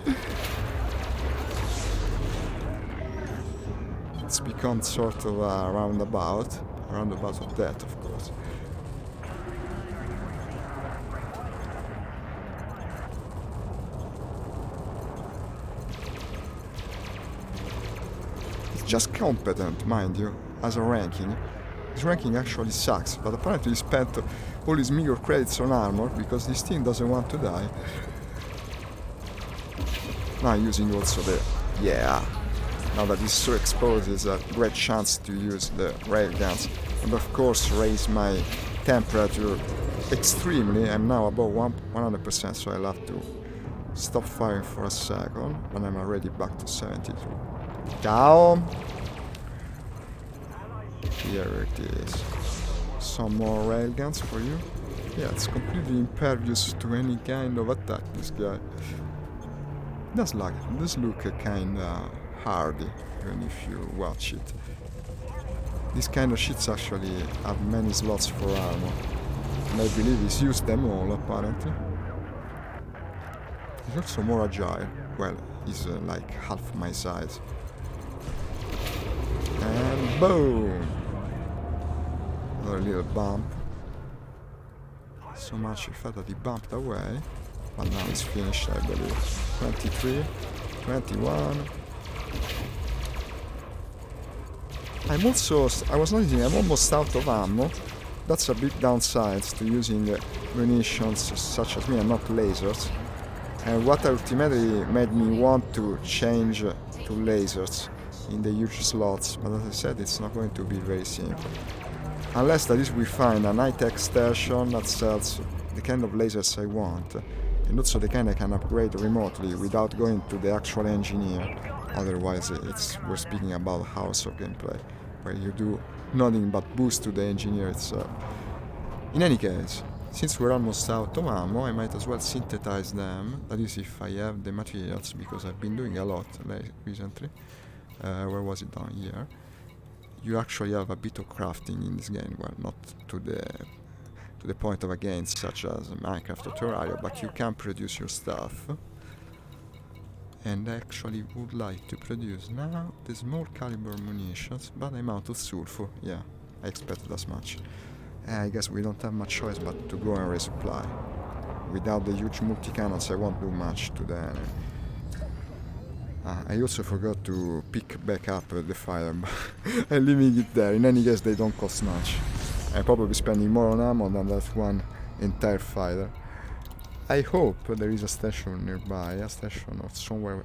It's become sort of a roundabout of death, of course. It's just competent, mind you, as a ranking. His ranking actually sucks, but apparently he spent all his meager credits on armor because this thing doesn't want to die. Now using also the... yeah. Now that he's so exposed, it's a great chance to use the railguns. And of course raise my temperature extremely. I'm now above 100%, so I'll have to stop firing for a second. And I'm already back to 72. Down! Here it is. Some more railguns for you. Yeah, it's completely impervious to any kind of attack, this guy. Does look kinda hardy, even if you watch it. This kind of shits actually have many slots for armor. And I believe he's used them all, apparently. He's also more agile. Well, he's like half my size. And boom! Another little bump. So much in fact that he bumped away. But now it's finished, I believe. 23, 21. I was noticing I'm almost out of ammo. That's a big downside to using munitions such as me and not lasers. And what ultimately made me want to change to lasers in the huge slots. But as I said, it's not going to be very simple. Unless that is we find an high-tech station that sells the kind of lasers I want. And also the kind I can upgrade remotely without going to the actual engineer. Otherwise, we're speaking about house of gameplay, where you do nothing but boost to the engineer itself. In any case, since we're almost out of ammo, I might as well synthesize them. That is, if I have the materials, because I've been doing a lot recently. Where was it down here? You actually have a bit of crafting in this game. Well, not to the point of a game such as Minecraft or Terraria, but you can produce your stuff. And I actually would like to produce now the small caliber munitions, but I'm out of sulfur. Yeah, I expected as much. I guess we don't have much choice but to go and resupply. Without the huge multi-cannons I won't do much to the enemy. I also forgot to pick back up the fire, but I'm leaving it there. In any case, they don't cost much. I'm probably spending more on ammo than that one entire fighter. I hope there is a station nearby, a station or somewhere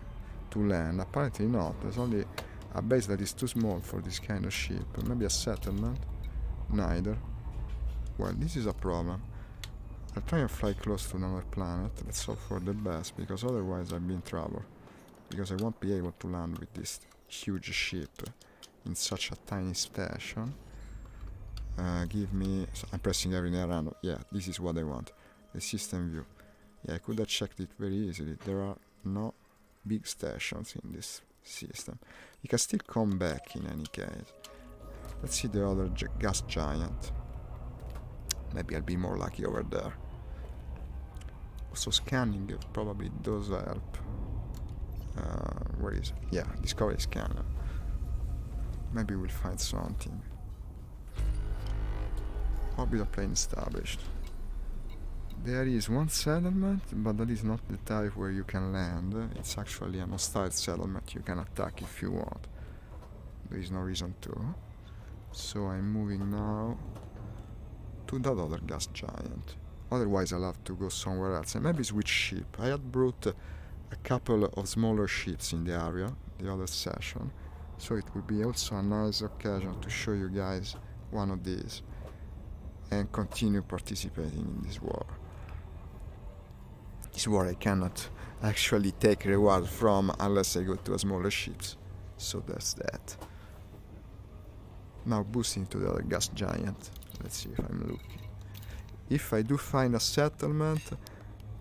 to land. Apparently not. There's only a base that is too small for this kind of ship. Maybe a settlement? Neither. Well, this is a problem. I'll try and fly close to another planet. Let's hope for the best, because otherwise I'll be in trouble. Because I won't be able to land with this huge ship in such a tiny station. Give me... So I'm pressing everything around. Yeah, this is what I want. The system view. Yeah, I could have checked it very easily. There are no big stations in this system. You can still come back in any case. Let's see the other gas giant. Maybe I'll be more lucky over there. Also scanning probably does help. Where is it? Yeah, Discovery Scanner. Maybe we'll find something. Orbital plane established. There is one settlement, but that is not the type where you can land. It's actually an hostile settlement you can attack if you want. There is no reason to. So I'm moving now to that other gas giant. Otherwise I'll have to go somewhere else and maybe switch ship. I had brought a couple of smaller ships in the area the other session, so it would be also a nice occasion to show you guys one of these and continue participating in this war. This war I cannot actually take reward from unless I go to a smaller ships, so that's that. Now boosting to the other gas giant. Let's see if I'm lucky. If I do find a settlement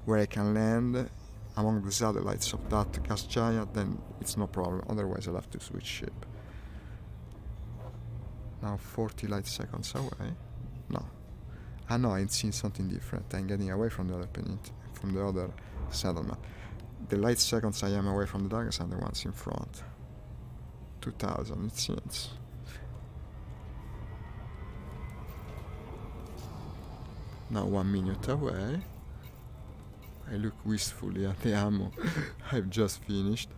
where I can land among the satellites of that gas giant, then it's no problem. Otherwise I'll have to switch ship. Now 40 light seconds away. No. No, I'm seeing something different. I'm getting away from the other settlement. The light seconds I am away from the targets are the ones in front. 2000 it seems. Now 1 minute away. I look wistfully at the ammo I've just finished.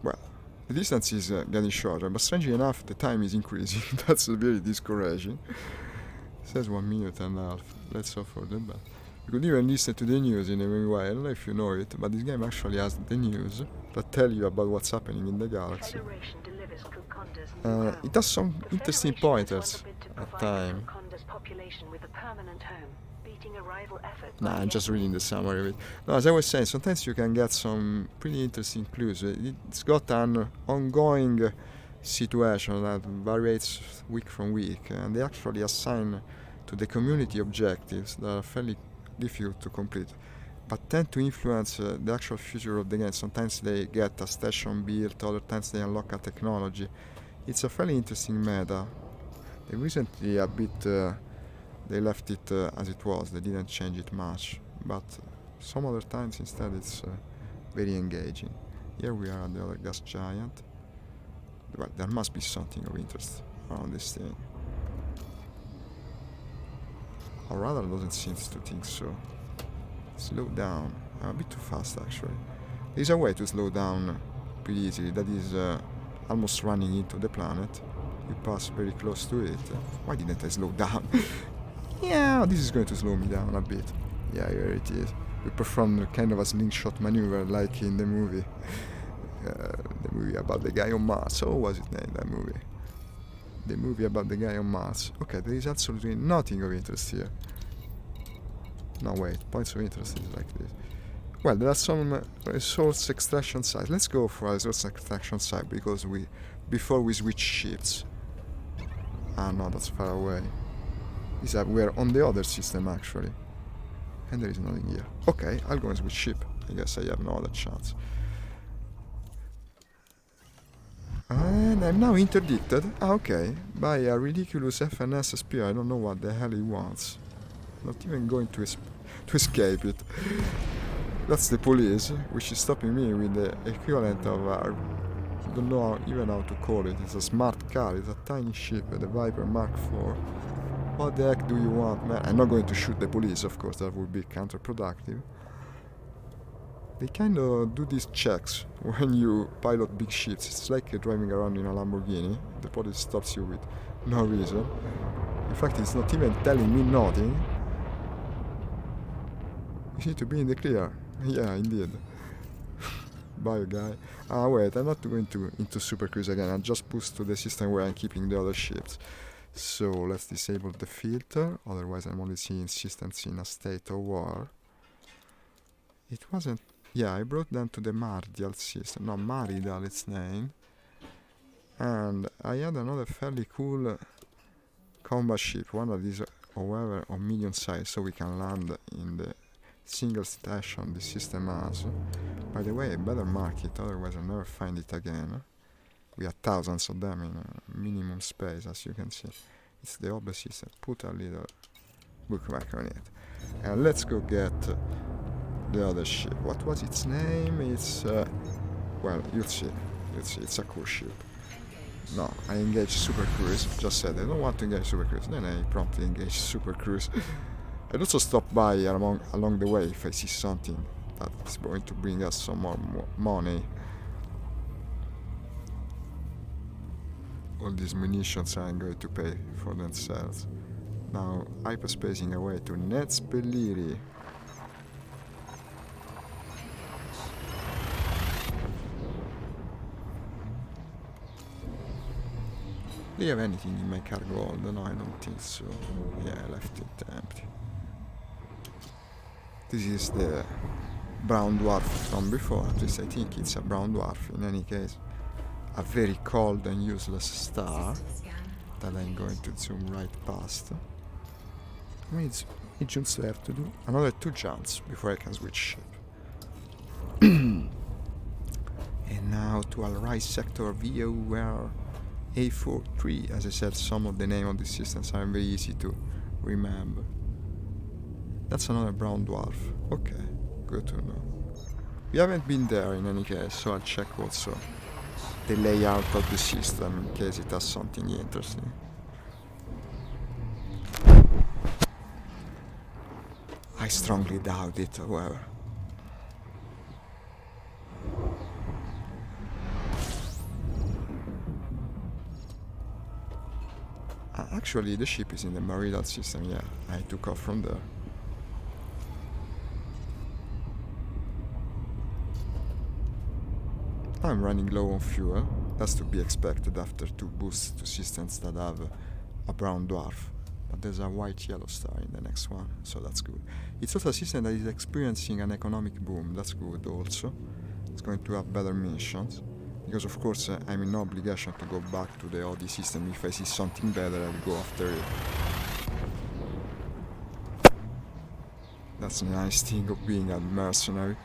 Well, the distance is getting shorter, but strangely enough the time is increasing. That's very discouraging. It says 1 minute and a half. Let's hope for the best. You could even listen to the news in a meanwhile. I don't know if you know it, but this game actually has the news that tell you about what's happening in the galaxy. It has some interesting pointers at time. Nah, I'm just reading the summary of it. No, as I was saying, sometimes you can get some pretty interesting clues. It's got an ongoing situation that varies week from week, and they actually assign to the community objectives that are fairly difficult to complete, but tend to influence the actual future of the game. Sometimes they get a station built, other times they unlock a technology. It's a fairly interesting meta. They recently a bit they left it as it was. They didn't change it much, but some other times instead it's very engaging. Here we are at the other gas giant. Well, there must be something of interest around this thing. Our radar doesn't seem to think so. Slow down. I'm a bit too fast actually. There's a way to slow down pretty easily. That is almost running into the planet. You pass very close to it. Why didn't I slow down? Yeah, this is going to slow me down a bit. Yeah, here it is. We performed kind of a slingshot maneuver like in the movie. The movie about the guy on Mars. How was it named, that movie? The movie about the guy on Mars. Okay, there is absolutely nothing of interest here. No, wait, points of interest is like this. Well, there are some resource extraction sites. Let's go for a resource extraction site because before we switch ships. Ah, no, that's far away. We're on the other system actually. And there is nothing here. Okay, I'll go and switch ship. I guess I have no other chance. And I'm now interdicted, okay, by a ridiculous FNS spear. I don't know what the hell he wants. Not even going to escape it. That's the police, which is stopping me with the equivalent of I don't know even how to call it. It's a smart car, it's a tiny ship, the Viper Mark IV. What the heck do you want, man? I'm not going to shoot the police, of course, that would be counterproductive. They kind of do these checks when you pilot big ships. It's like driving around in a Lamborghini. The police stops you with no reason. In fact, it's not even telling me nothing. You seem to be in the clear. Yeah, indeed. Bye, guy. Ah, wait, I'm not going into Super Cruise again. I just pushed to the system where I'm keeping the other ships. So let's disable the filter. Otherwise, I'm only seeing systems in a state of war. It wasn't. Yeah, I brought them to the Mardial system. No, Maridal its name. And I had another fairly cool combat ship. One of these, however, of medium size, so we can land in the single station the system has. By the way, I better mark it, otherwise I'll never find it again. We have thousands of them in minimum space, as you can see. It's the old system. Put a little bookmark on it. And let's go get the other ship. What was its name? It's well, you'll see. It's a cruise ship. No, I engaged Super Cruise. Just said I don't want to engage Super Cruise. Then I promptly engaged Super Cruise. I'd also stop by along the way if I see something that's going to bring us some more money. All these munitions aren't going to pay for themselves. Now, hyperspacing away to Netspeliri. Do you have anything in my cargo hold? No, I don't think so. Yeah, I left it empty. This is the brown dwarf from before. At least I think it's a brown dwarf. In any case, a very cold and useless star that I'm going to zoom right past. I mean, it jumps there to do another 2 jumps before I can switch ship. And now to Alright Sector VOR A43. As I said, some of the name of the systems are very easy to remember. That's another brown dwarf. Okay, good to know. We haven't been there in any case, so I'll check also the layout of the system in case it has something interesting. I strongly doubt it, however. Actually, the ship is in the Maridal system, yeah. I took off from there. I'm running low on fuel. That's to be expected after 2 boosts to systems that have a brown dwarf. But there's a white yellow star in the next one, so that's good. It's also a system that is experiencing an economic boom. That's good also. It's going to have better missions. Because of course I'm in no obligation to go back to the OD system. If I see something better, I'll go after it. That's the nice thing of being a mercenary.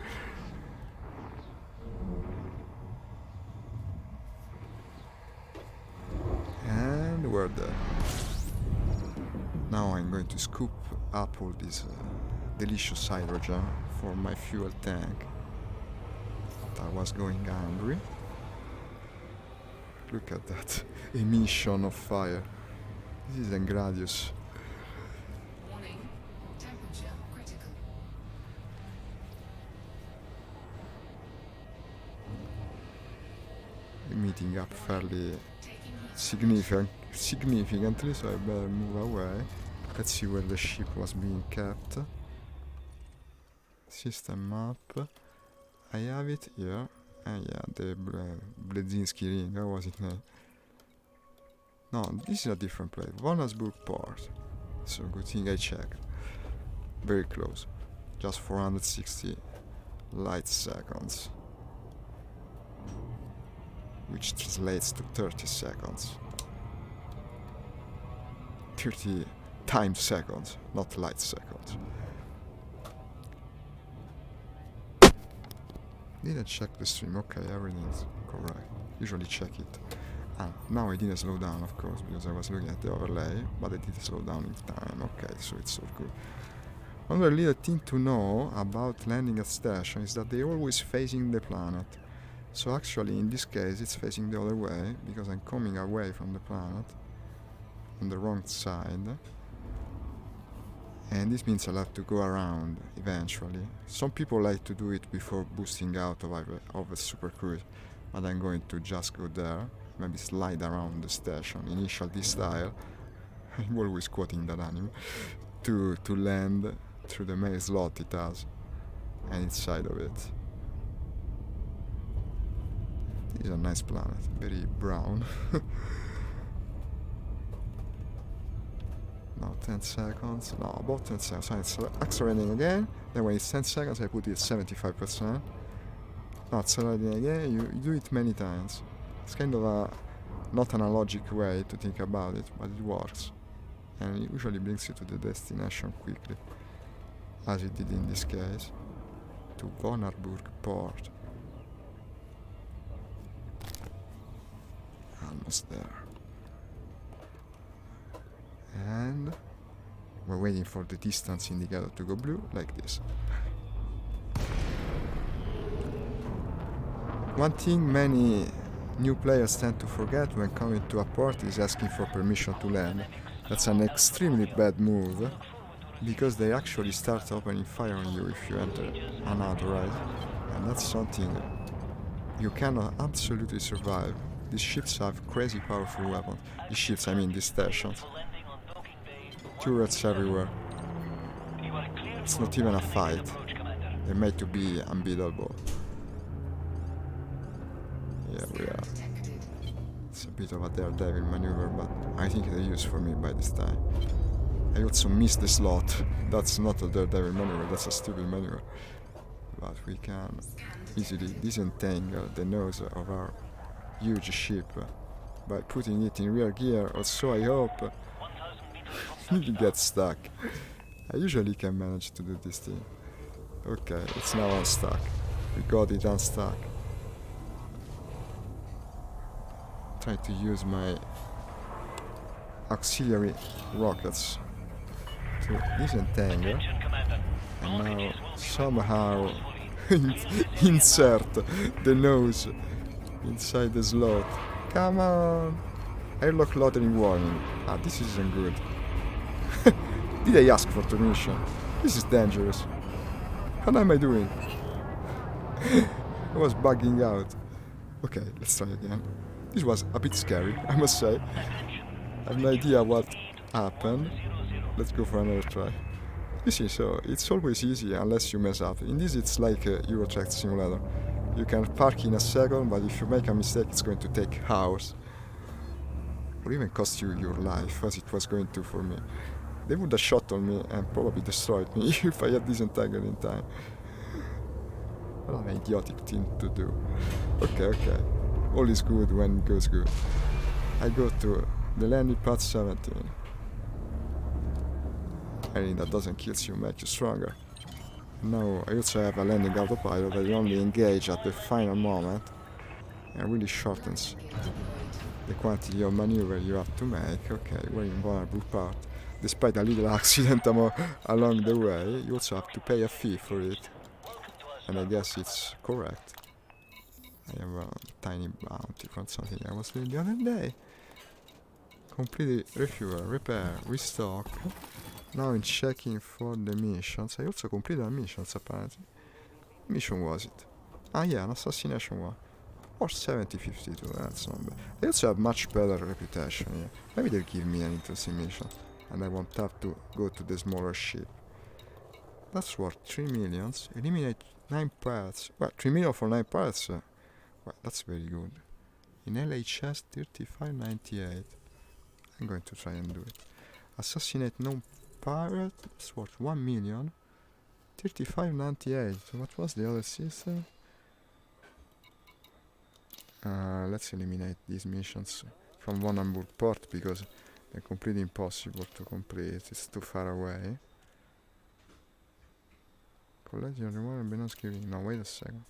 And we're there. Now I'm going to scoop up all this delicious hydrogen for my fuel tank. I was going hungry. Look at that emission of fire. This is Engradius. Warning, temperature critical. Meeting up fairly significantly, so I better move away. Let's see where the ship was being kept. System map. I have it here. Yeah, the Bledzinski ring, how was it named? No, this is a different place. Warnersburg Port. So good thing I checked. Very close. Just 460 light seconds. Which translates to 30 seconds. 30 time seconds, not light seconds. Didn't check the stream. Okay, everything's correct. Usually check it. Now I didn't slow down, of course, because I was looking at the overlay, but I did slow down in time. Okay, so it's all good. Another little thing to know about landing at station is that they're always facing the planet. So actually, in this case, it's facing the other way, because I'm coming away from the planet on the wrong side. And this means I'll have to go around eventually. Some people like to do it before boosting out of a Super Cruise, but I'm going to just go there, maybe slide around the station, initial D style. I'm always quoting that anime, to land through the main slot it has, and inside of it. This is a nice planet, very brown. No, 10 seconds. No, about 10 seconds. So it's accelerating again. Then when it's 10 seconds, I put it 75%. No, accelerating again. You do it many times. It's kind of a not analogic way to think about it, but it works. And it usually brings you to the destination quickly, as it did in this case, to Warnersburg Port. Almost there. We're waiting for the distance indicator to go blue, like this. One thing many new players tend to forget when coming to a port is asking for permission to land. That's an extremely bad move, because they actually start opening fire on you if you enter unauthorized, and that's something you cannot absolutely survive. These ships have crazy powerful weapons. These ships, I mean these stations. Turrets everywhere. It's not even a fight. They're made to be unbeatable. Yeah, we are. It's a bit of a daredevil maneuver, but I think they're used for me by this time. I also missed the slot. That's not a daredevil maneuver, that's a stupid maneuver. But we can easily disentangle the nose of our huge ship by putting it in rear gear, or so I hope. It gets stuck. I usually can manage to do this thing. Okay, it's now unstuck. We got it unstuck. Try to use my auxiliary rockets to disentangle, and now somehow insert the nose inside the slot. Come on! Airlock loitering warning. Ah, this isn't good. Did I ask for permission? This is dangerous. What am I doing? I was bugging out. Okay, let's try again. This was a bit scary, I must say. I have no idea what happened. Let's go for another try. You see, so it's always easy unless you mess up. In this, it's like a Eurotrack simulator. You can park in a second, but if you make a mistake, it's going to take hours. Or even cost you your life, as it was going to for me. They would have shot on me and probably destroyed me if I had disentangled in time. What an idiotic thing to do. Okay. All is good when it goes good. I go to the landing pad 17. Anything that doesn't kill you makes you stronger. Now I also have a landing autopilot that you only engage at the final moment, and really shortens the quantity of maneuver you have to make. Okay, we're in vulnerable part. Despite a little accident along the way, you also have to pay a fee for it. And I guess it's correct. I have a tiny bounty from something I was doing the other day. Completely refuel, repair, restock. Now I'm checking for the missions. I also completed a missions apparently. Mission was it? Ah yeah, an assassination one. Or 7052, that's not bad. They also have much better reputation, yeah. Maybe they'll give me an interesting mission. And I won't have to go to the smaller ship. That's worth 3 millions. Eliminate 9 pirates. Well, 3 million for 9 pirates. Well, that's very good. In LHS 3598. I'm going to try and do it. Assassinate no pirate. It's worth 1 million. 3598. What was the other system? Let's eliminate these missions from one on board port because they're completely impossible to complete. It's too far away. Collect your reward and be not giving. No, wait a second.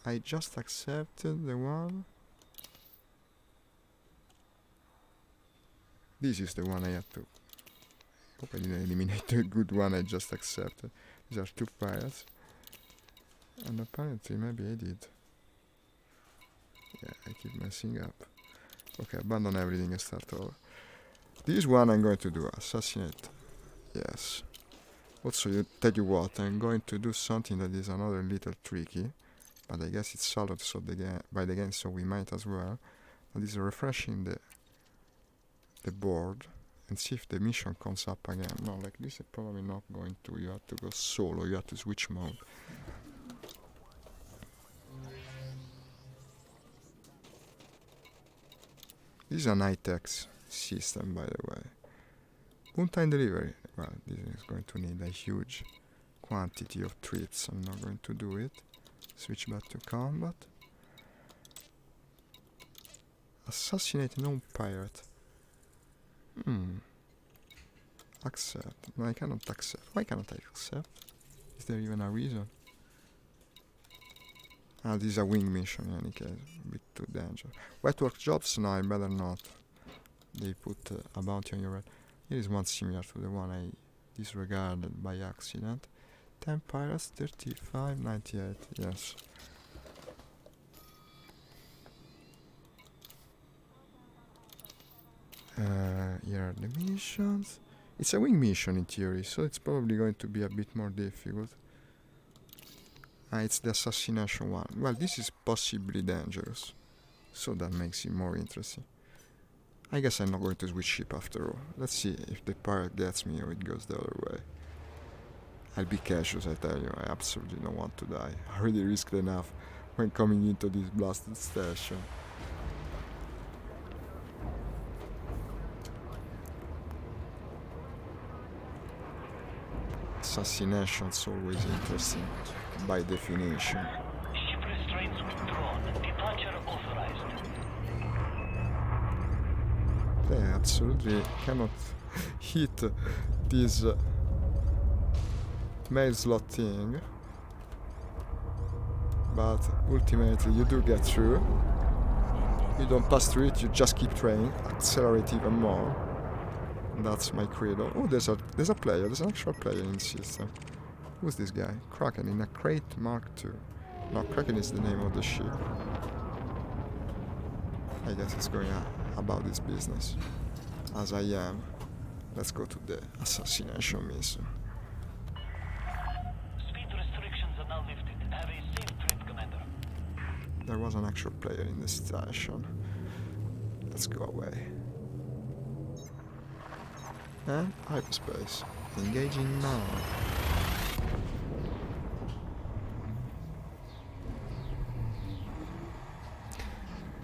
I just accepted the one. This is the one I have to. Hope I didn't eliminate the good one I just accepted. These are 2 pirates. And apparently maybe I did. Yeah, I keep messing up. Okay, abandon everything and start over. This one I'm going to do. Assassinate. Yes. Also, tell you what, I'm going to do something that is another little tricky. But I guess it's solved by the game, so we might as well. That is refreshing the board and see if the mission comes up again. No, like this is probably not going to. You have to go solo, you have to switch mode. This is an high-tech system, by the way. On-time delivery. Well, this is going to need a huge quantity of trips. I'm not going to do it. Switch back to combat. Assassinate non-pirate. Accept. No, I cannot accept. Why cannot I accept? Is there even a reason? Ah, this is a wing mission in any case. A bit too dangerous. Wet work jobs? No, I better not. They put a bounty on your head. Here is one similar to the one I disregarded by accident. 10 pirates, 35.98. Yes. Here are the missions. It's a wing mission in theory, so it's probably going to be a bit more difficult. It's the assassination one. Well, this is possibly dangerous, so that makes it more interesting. I guess I'm not going to switch ship after all. Let's see if the pirate gets me or it goes the other way. I'll be cautious, I tell you. I absolutely don't want to die. I already risked enough when coming into this blasted station. Assassination's always interesting, by definition. Ship restraints withdrawn. Departure authorized. They absolutely cannot hit this mail slot thing, but ultimately you do get through. You don't pass through it, you just keep trying, accelerate even more. That's my credo. Oh, there's a player, there's an actual player in the system. Who's this guy? Kraken in a crate Mark II. No, Kraken is the name of the ship. I guess it's going about this business. As I am. Let's go to the assassination mission. Speed restrictions are now lifted. Have a safe trip, Commander. There was an actual player in the station. Let's go away. And hyperspace. Engaging now.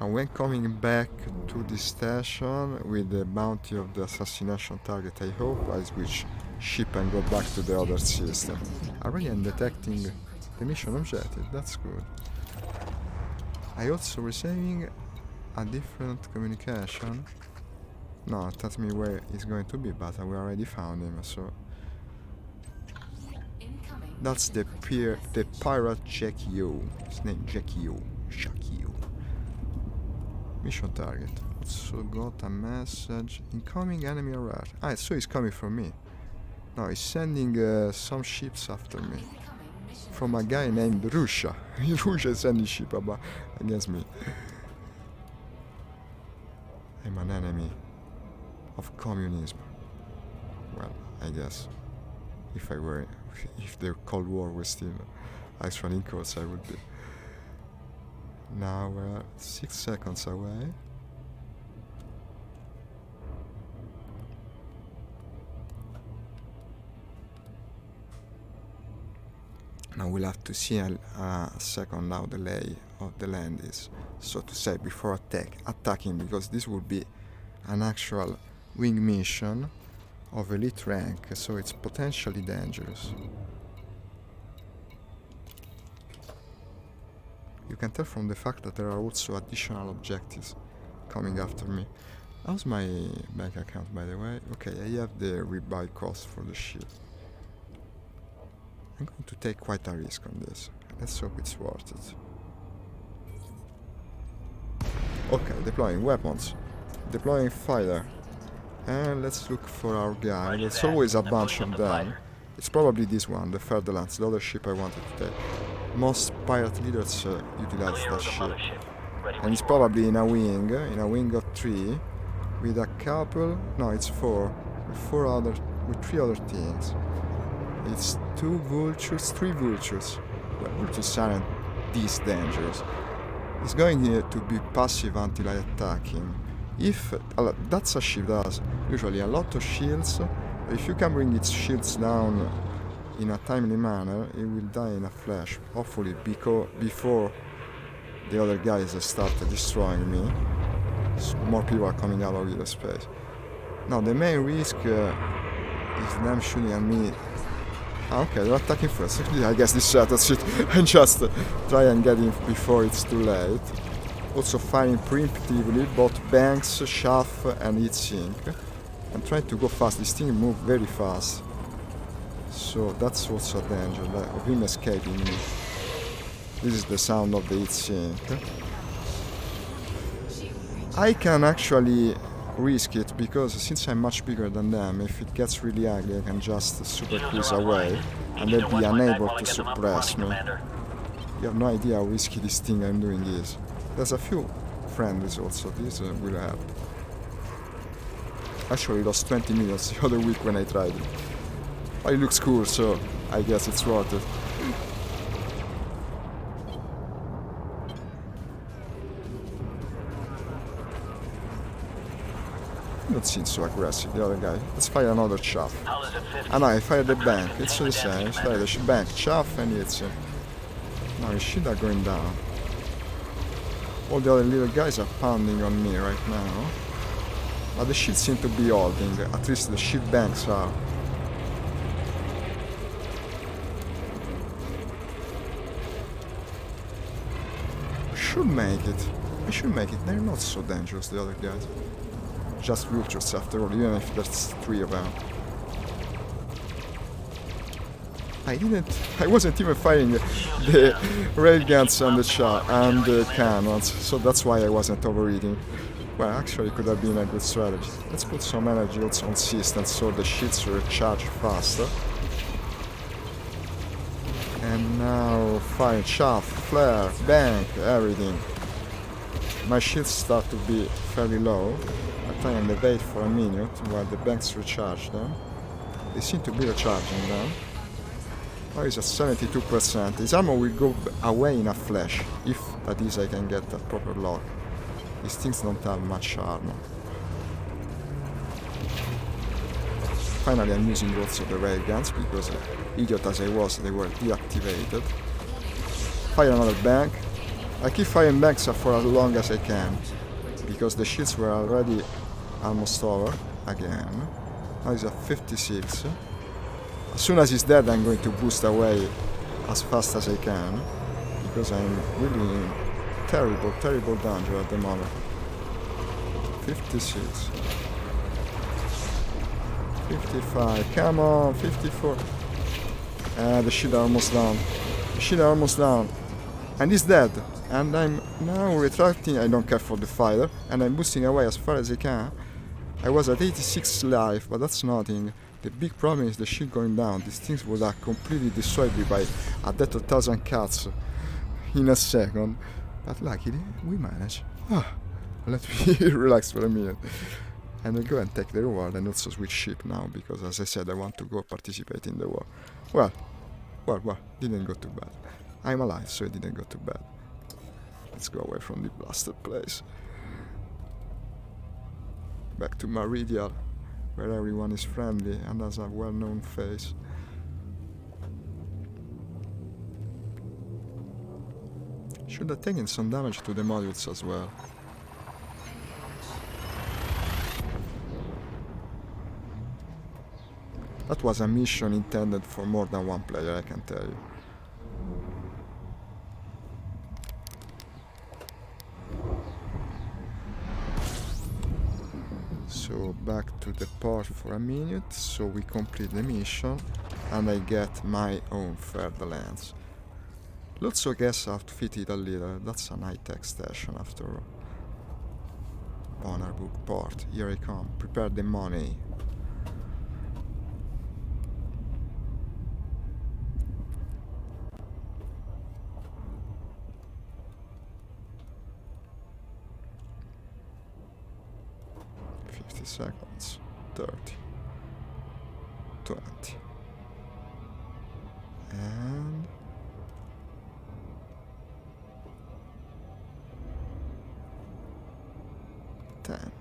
And when coming back to the station with the bounty of the assassination target, I hope I switch ship and go back to the other system. Already I'm detecting the mission objective, that's good. I also receiving a different communication. No, it tells me where he's going to be, but we already found him, so... That's the pirate Jackie O. His name Jackie O. Mission target. Also got a message. Incoming enemy alert. So he's coming for me. No, he's sending some ships after me. From a guy named Russia. Russia is sending ship against me. I'm an enemy of communism. Well, I guess if the Cold War was still actually in course, I would be. Now we're 6 seconds away. Now we'll have to see a second how the lay of the land is, so to say, before attacking, because this would be an actual wing mission of elite rank, so it's potentially dangerous. You can tell from the fact that there are also additional objectives coming after me. How's my bank account, by the way? Okay, I have the rebuy cost for the ship. I'm going to take quite a risk on this. Let's hope it's worth it. Okay, deploying weapons. Deploying fighter. And let's look for our guy. There's always a bunch of them. It's probably this one, the Federal, the other ship I wanted to take. Most pirate leaders utilize that ship. And it's probably in a wing of 3, with a couple, no, it's 4, with 3 other things. It's 2 vultures, 3 vultures. Well, vultures aren't this dangerous. It's going to be passive until I attack him. If that's a ship that has usually a lot of shields, if you can bring its shields down in a timely manner, it will die in a flash. Hopefully, before the other guys start destroying me. More people are coming out of the space. Now the main risk is them shooting at me. Okay, they're attacking first. I guess this settles it. And just try and get in before it's too late. Also firing preemptively both banks, shaft and heat sink. I'm trying to go fast. This thing moves very fast. So that's also a danger of him escaping me. This is the sound of the heat sink. I can actually risk it, because since I'm much bigger than them, if it gets really ugly, I can just super cruise away and they'll be unable to suppress me. You have no idea how risky this thing I'm doing is. There's a few friendlies also, this will help. Actually lost 20 minutes the other week when I tried it. But it looks cool, so I guess it's worth it. Not seem so aggressive, the other guy. Let's fire another chaff. Ah no, I fired the bank. It's the same. I fired the bank, chaff, and it's... now his shield are going down. All the other little guys are pounding on me right now. But the shields seem to be holding. At least the shield banks are. Should make it. I should make it. They're not so dangerous, the other guys. Just vultures after all, even if there's 3 of them. I wasn't even firing the railguns and the cannons, so that's why I wasn't overeating. Well, actually, it could have been a good strategy. Let's put some energy also on systems so the shields recharge faster. And now fire, chaff, flare, bank, everything. My shields start to be fairly low. I try and evade for a minute while the banks recharge them. They seem to be recharging them. Oh, he's at 72%. His armor will go away in a flash, if that is I can get a proper lock. These things don't have much armor. Finally I'm using also the railguns, because idiot as I was, they were deactivated. Fire another bank. I keep firing banks for as long as I can, because the shields were already almost over again. Now he's at 56. As soon as he's dead, I'm going to boost away as fast as I can, because I'm really in terrible, terrible danger at the moment. 56. 55. Come on, 54. The shield are almost down. The shield are almost down. And he's dead. And I'm now retracting. I don't care for the fighter. And I'm boosting away as far as I can. I was at 86 life, but that's nothing. The big problem is the shield going down. These things would have completely destroyed me by a death of 1,000 cuts in a second. But luckily, we managed. Let me relax for a minute. And I'll go and take the reward and also switch ship now, because as I said, I want to go participate in the war. Well, didn't go too bad. I'm alive, so it didn't go too bad. Let's go away from the blasted place. Back to Meridian, where everyone is friendly and has a well-known face. Should have taken some damage to the modules as well. That was a mission intended for more than one player, I can tell you. So back to the port for a minute, so we complete the mission and I get my own Federlands. Let's guess outfitted a little, that's an high-tech station after all. Bonnerbook port, here I come, prepare the money. Seconds, 30, 20, and 10.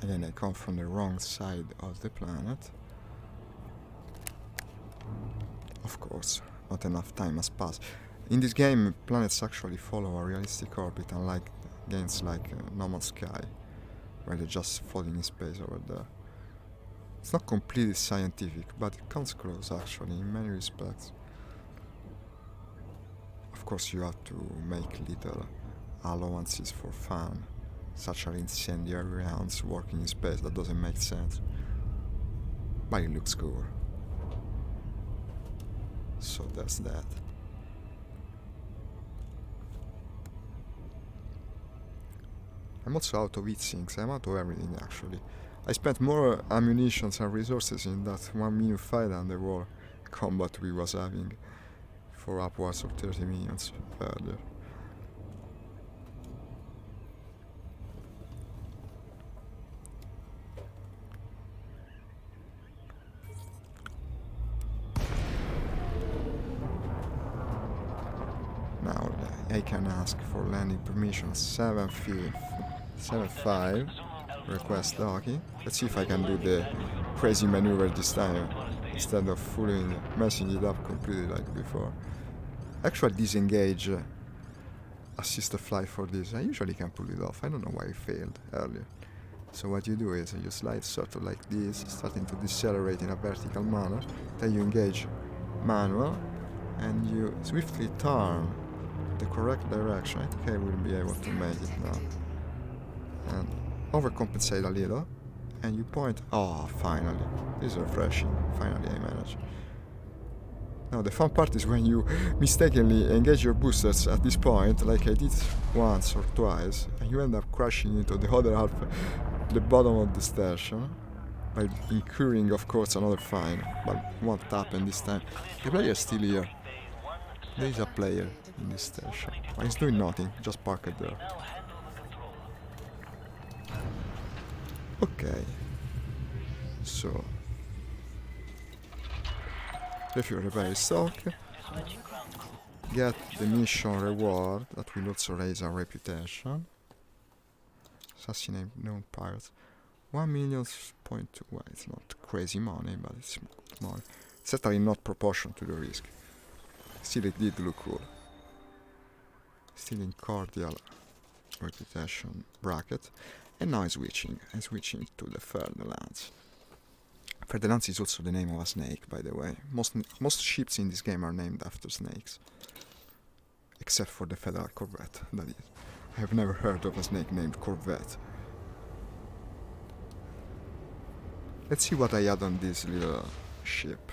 Again, I come from the wrong side of the planet. Of course, not enough time has passed. In this game, planets actually follow a realistic orbit, unlike games like No Man's Sky, where they're just floating in space over there. It's not completely scientific, but it comes close actually, in many respects. Of course, you have to make little allowances for fun, such an incendiary rounds working in space. That doesn't make sense. But it looks cool. So there's that. I'm also out of heat sinks. I'm out of everything actually. I spent more ammunition and resources in that 1 minute fight than the war combat we was having for upwards of 30 minutes earlier. Now I can ask for landing permission 7.5 request docking. Let's see if I can do the crazy maneuver this time instead of messing it up completely like before. Actually disengage assist a flight for this. I usually can pull it off. I don't know why I failed earlier. So what you do is you slide sort of like this, starting to decelerate in a vertical manner, then you engage manual and you swiftly turn the correct direction. I think I will be able to make it now. And overcompensate a little and you point. Oh, finally. This is refreshing. Finally I managed. Now the fun part is when you mistakenly engage your boosters at this point, like I did once or twice, and you end up crashing into the other half, the bottom of the station, by incurring of course another fine, but it won't happen this time. The player is still here. There is a player in this station. But he's doing nothing, just parked there. Okay. So refuel repair stock. Get the mission reward that will also raise our reputation. Assassinate known pirates. 1,000,000.2. Well, it's not crazy money, but it's good money. Certainly not proportional to the risk. Still, it did look cool. Still in cordial reputation bracket. And now I'm switching to the Federlands. Federlands is also the name of a snake, by the way. Most ships in this game are named after snakes. Except for the Federal Corvette, that is. I have never heard of a snake named Corvette. Let's see what I add on this little ship.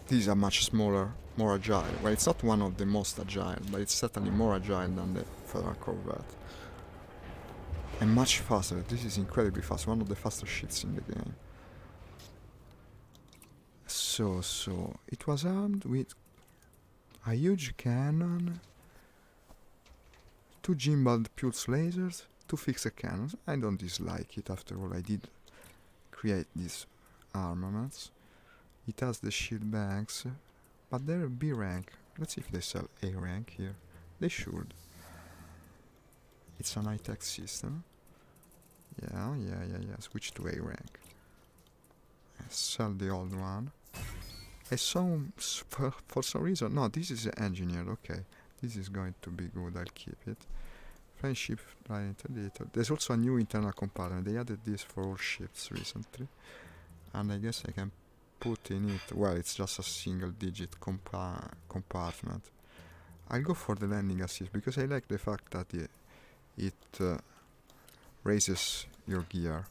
This is a much smaller, more agile. Well, it's not one of the most agile, but it's certainly more agile than the Federal Corvette. And much faster. This is incredibly fast. One of the fastest ships in the game. So it was armed with a huge cannon, 2 gimbaled pulse lasers, 2 fixed cannons. I don't dislike it. After all, I did create these armaments. It has the shield banks, but they're B rank. Let's see if they sell A rank here. They should. It's an high-tech system. Yeah. Switch to A rank. Sell the old one. I saw for some reason. No, this is engineered. Okay, this is going to be good. I'll keep it. Friendship line editor. There's also a new internal compartment. They added this for all ships recently, and I guess I can put in it. Well, it's just a single-digit compartment. I'll go for the landing assist because I like the fact that it raises your gear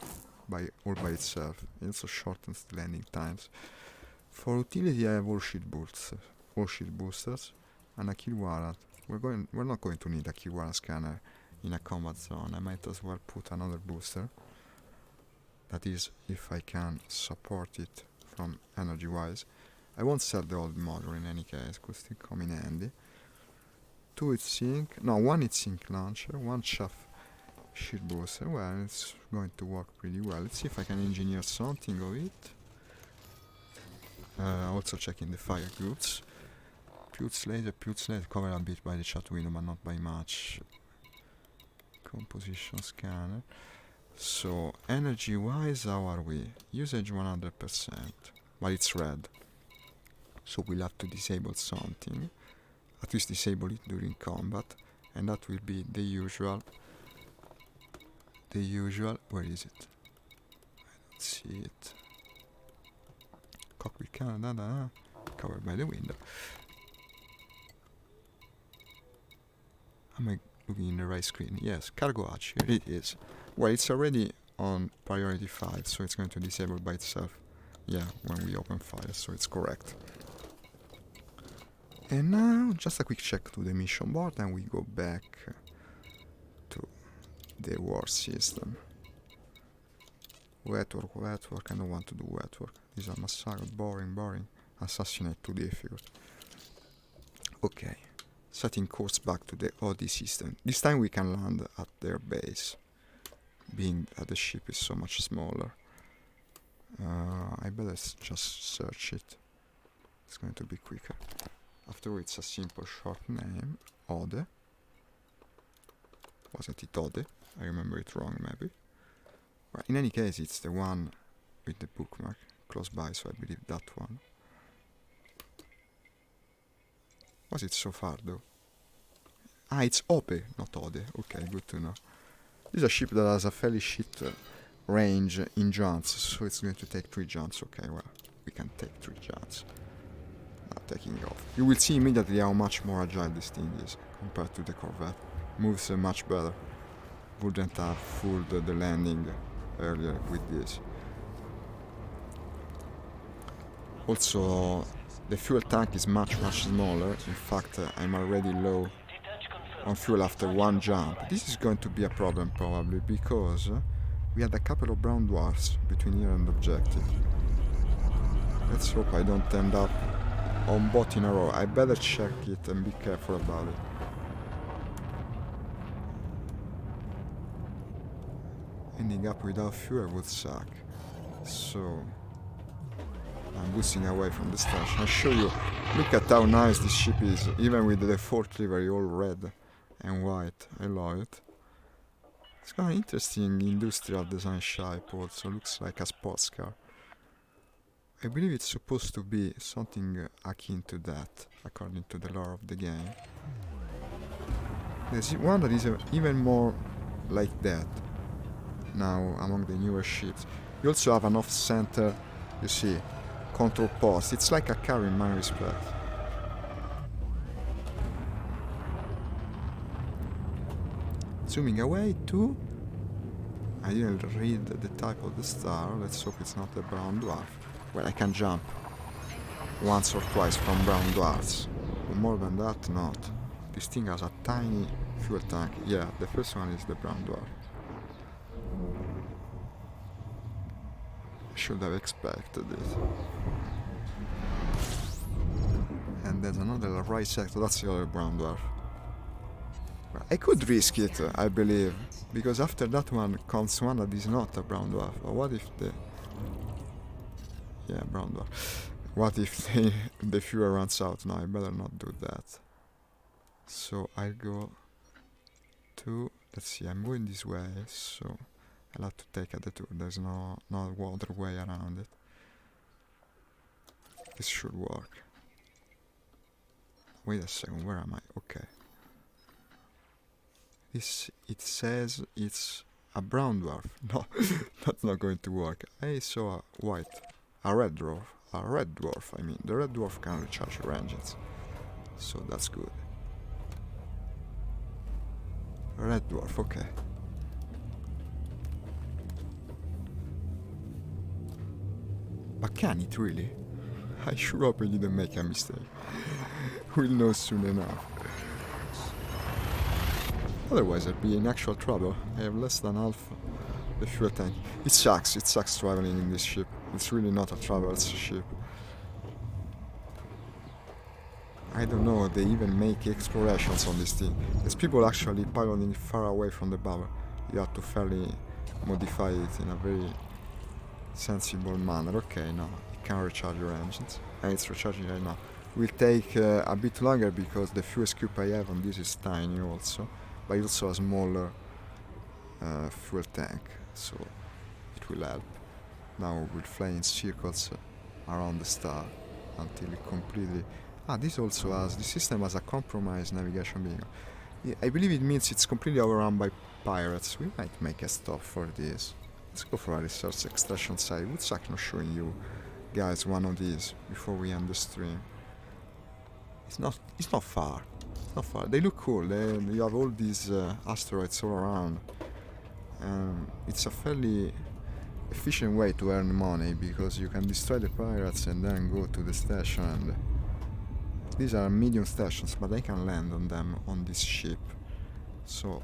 all by itself. It also shortens the landing times. For utility, I have all shield boosters, and a kill warrant. We're not going to need a kill warrant scanner in a combat zone. I might as well put another booster. That is, if I can support it from energy-wise. I won't sell the old model in any case, could still come in handy. 2 one heatsink launcher, 1 chaff shield booster. Well, it's going to work pretty well. Let's see if I can engineer something of it. Also checking the fire groups. Pulse laser covered a bit by the chat window, but not by much. Composition scanner. So, energy-wise, how are we? Usage 100%, but it's red. So we'll have to disable something. At least disable it during combat, and that will be the usual. Where is it? I don't see it. Cockpit cannon, covered by the window. looking in the right screen. Yes, cargo hatch, here it is. Well, it's already on priority 5, so it's going to disable by itself. Yeah, when we open file, so it's correct. And now, just a quick check to the mission board, and we go back to the war system. Wet work, I don't want to do wet work. These are massacre, boring. Assassinate, too difficult. Okay, setting course back to the OD system. This time we can land at their base, being that the ship is so much smaller. I better just search it. It's going to be quicker. After all, it's a simple short name, Ode. Wasn't it Ode? I remember it wrong, maybe. Well, in any case, it's the one with the bookmark close by, so I believe that one. Was it so far, though? Ah, it's Ope, not Ode. Okay, good to know. This is a ship that has a fairly shit range in jumps, so it's going to take 3 jumps. Okay, well, we can take 3 jumps. Not taking it off. You will see immediately how much more agile this thing is compared to the Corvette. Moves much better. Wouldn't have fooled the landing earlier with this. Also, the fuel tank is much smaller. In fact, I'm already low on fuel after 1 jump. This is going to be a problem probably, because we had a couple of brown dwarfs between here and objective. Let's hope I don't end up on both in a row. I better check it and be careful about it. Ending up without fuel would suck. So I'm boosting away from the station. I'll show you. Look at how nice this ship is, even with the default livery all red and white. I love it. It's got an interesting industrial design shape also. Looks like a sports car. I believe it's supposed to be something akin to that, according to the lore of the game. There's one that is even more like that now among the newer ships. You also have an off-center, you see, control post. It's like a car in my respect. Zooming away to... I didn't read the type of the star. Let's hope it's not a brown dwarf. Well, I can jump once or twice from brown dwarfs. But more than that, not. This thing has a tiny fuel tank. Yeah, the first one is the brown dwarf. I should have expected it. And there's another right sector. That's the other brown dwarf. I could risk it, I believe, because after that one comes one that is not a brown dwarf. But what if the... Yeah, brown dwarf. What if the fuel runs out? No, I better not do that. So I'll go to... Let's see, I'm going this way, so I'll have to take a detour. There's no other way around it. This should work. Wait a second, where am I? Okay. It says it's a brown dwarf. No, that's not going to work. I saw a red dwarf. I mean, the red dwarf can recharge your engines, so that's good. Red dwarf, okay. But can it really? I sure hope I didn't make a mistake. We'll know soon enough. Otherwise I'd be in actual trouble. I have less than half the fuel tank. It sucks traveling in this ship. It's really not a traveler's ship. I don't know, they even make explorations on this thing. There's people actually piloting far away from the bubble. You have to fairly modify it in a very sensible manner. Okay, now it can recharge your engines. And it's recharging right now. Will take a bit longer because the fuel scoop I have on this is tiny also. But also a smaller fuel tank, so it will help. Now we'll fly in circles around the star until it completely... this system has a compromised navigation beacon. Yeah, I believe it means it's completely overrun by pirates. We might make a stop for this. Let's go for a resource extraction site. It would suck not showing you guys one of these before we end the stream. It's not far. It's not far. They look cool. You have all these asteroids all around. It's a fairly efficient way to earn money because you can destroy the pirates and then go to the station. And these are medium stations, but I can land on them on this ship. So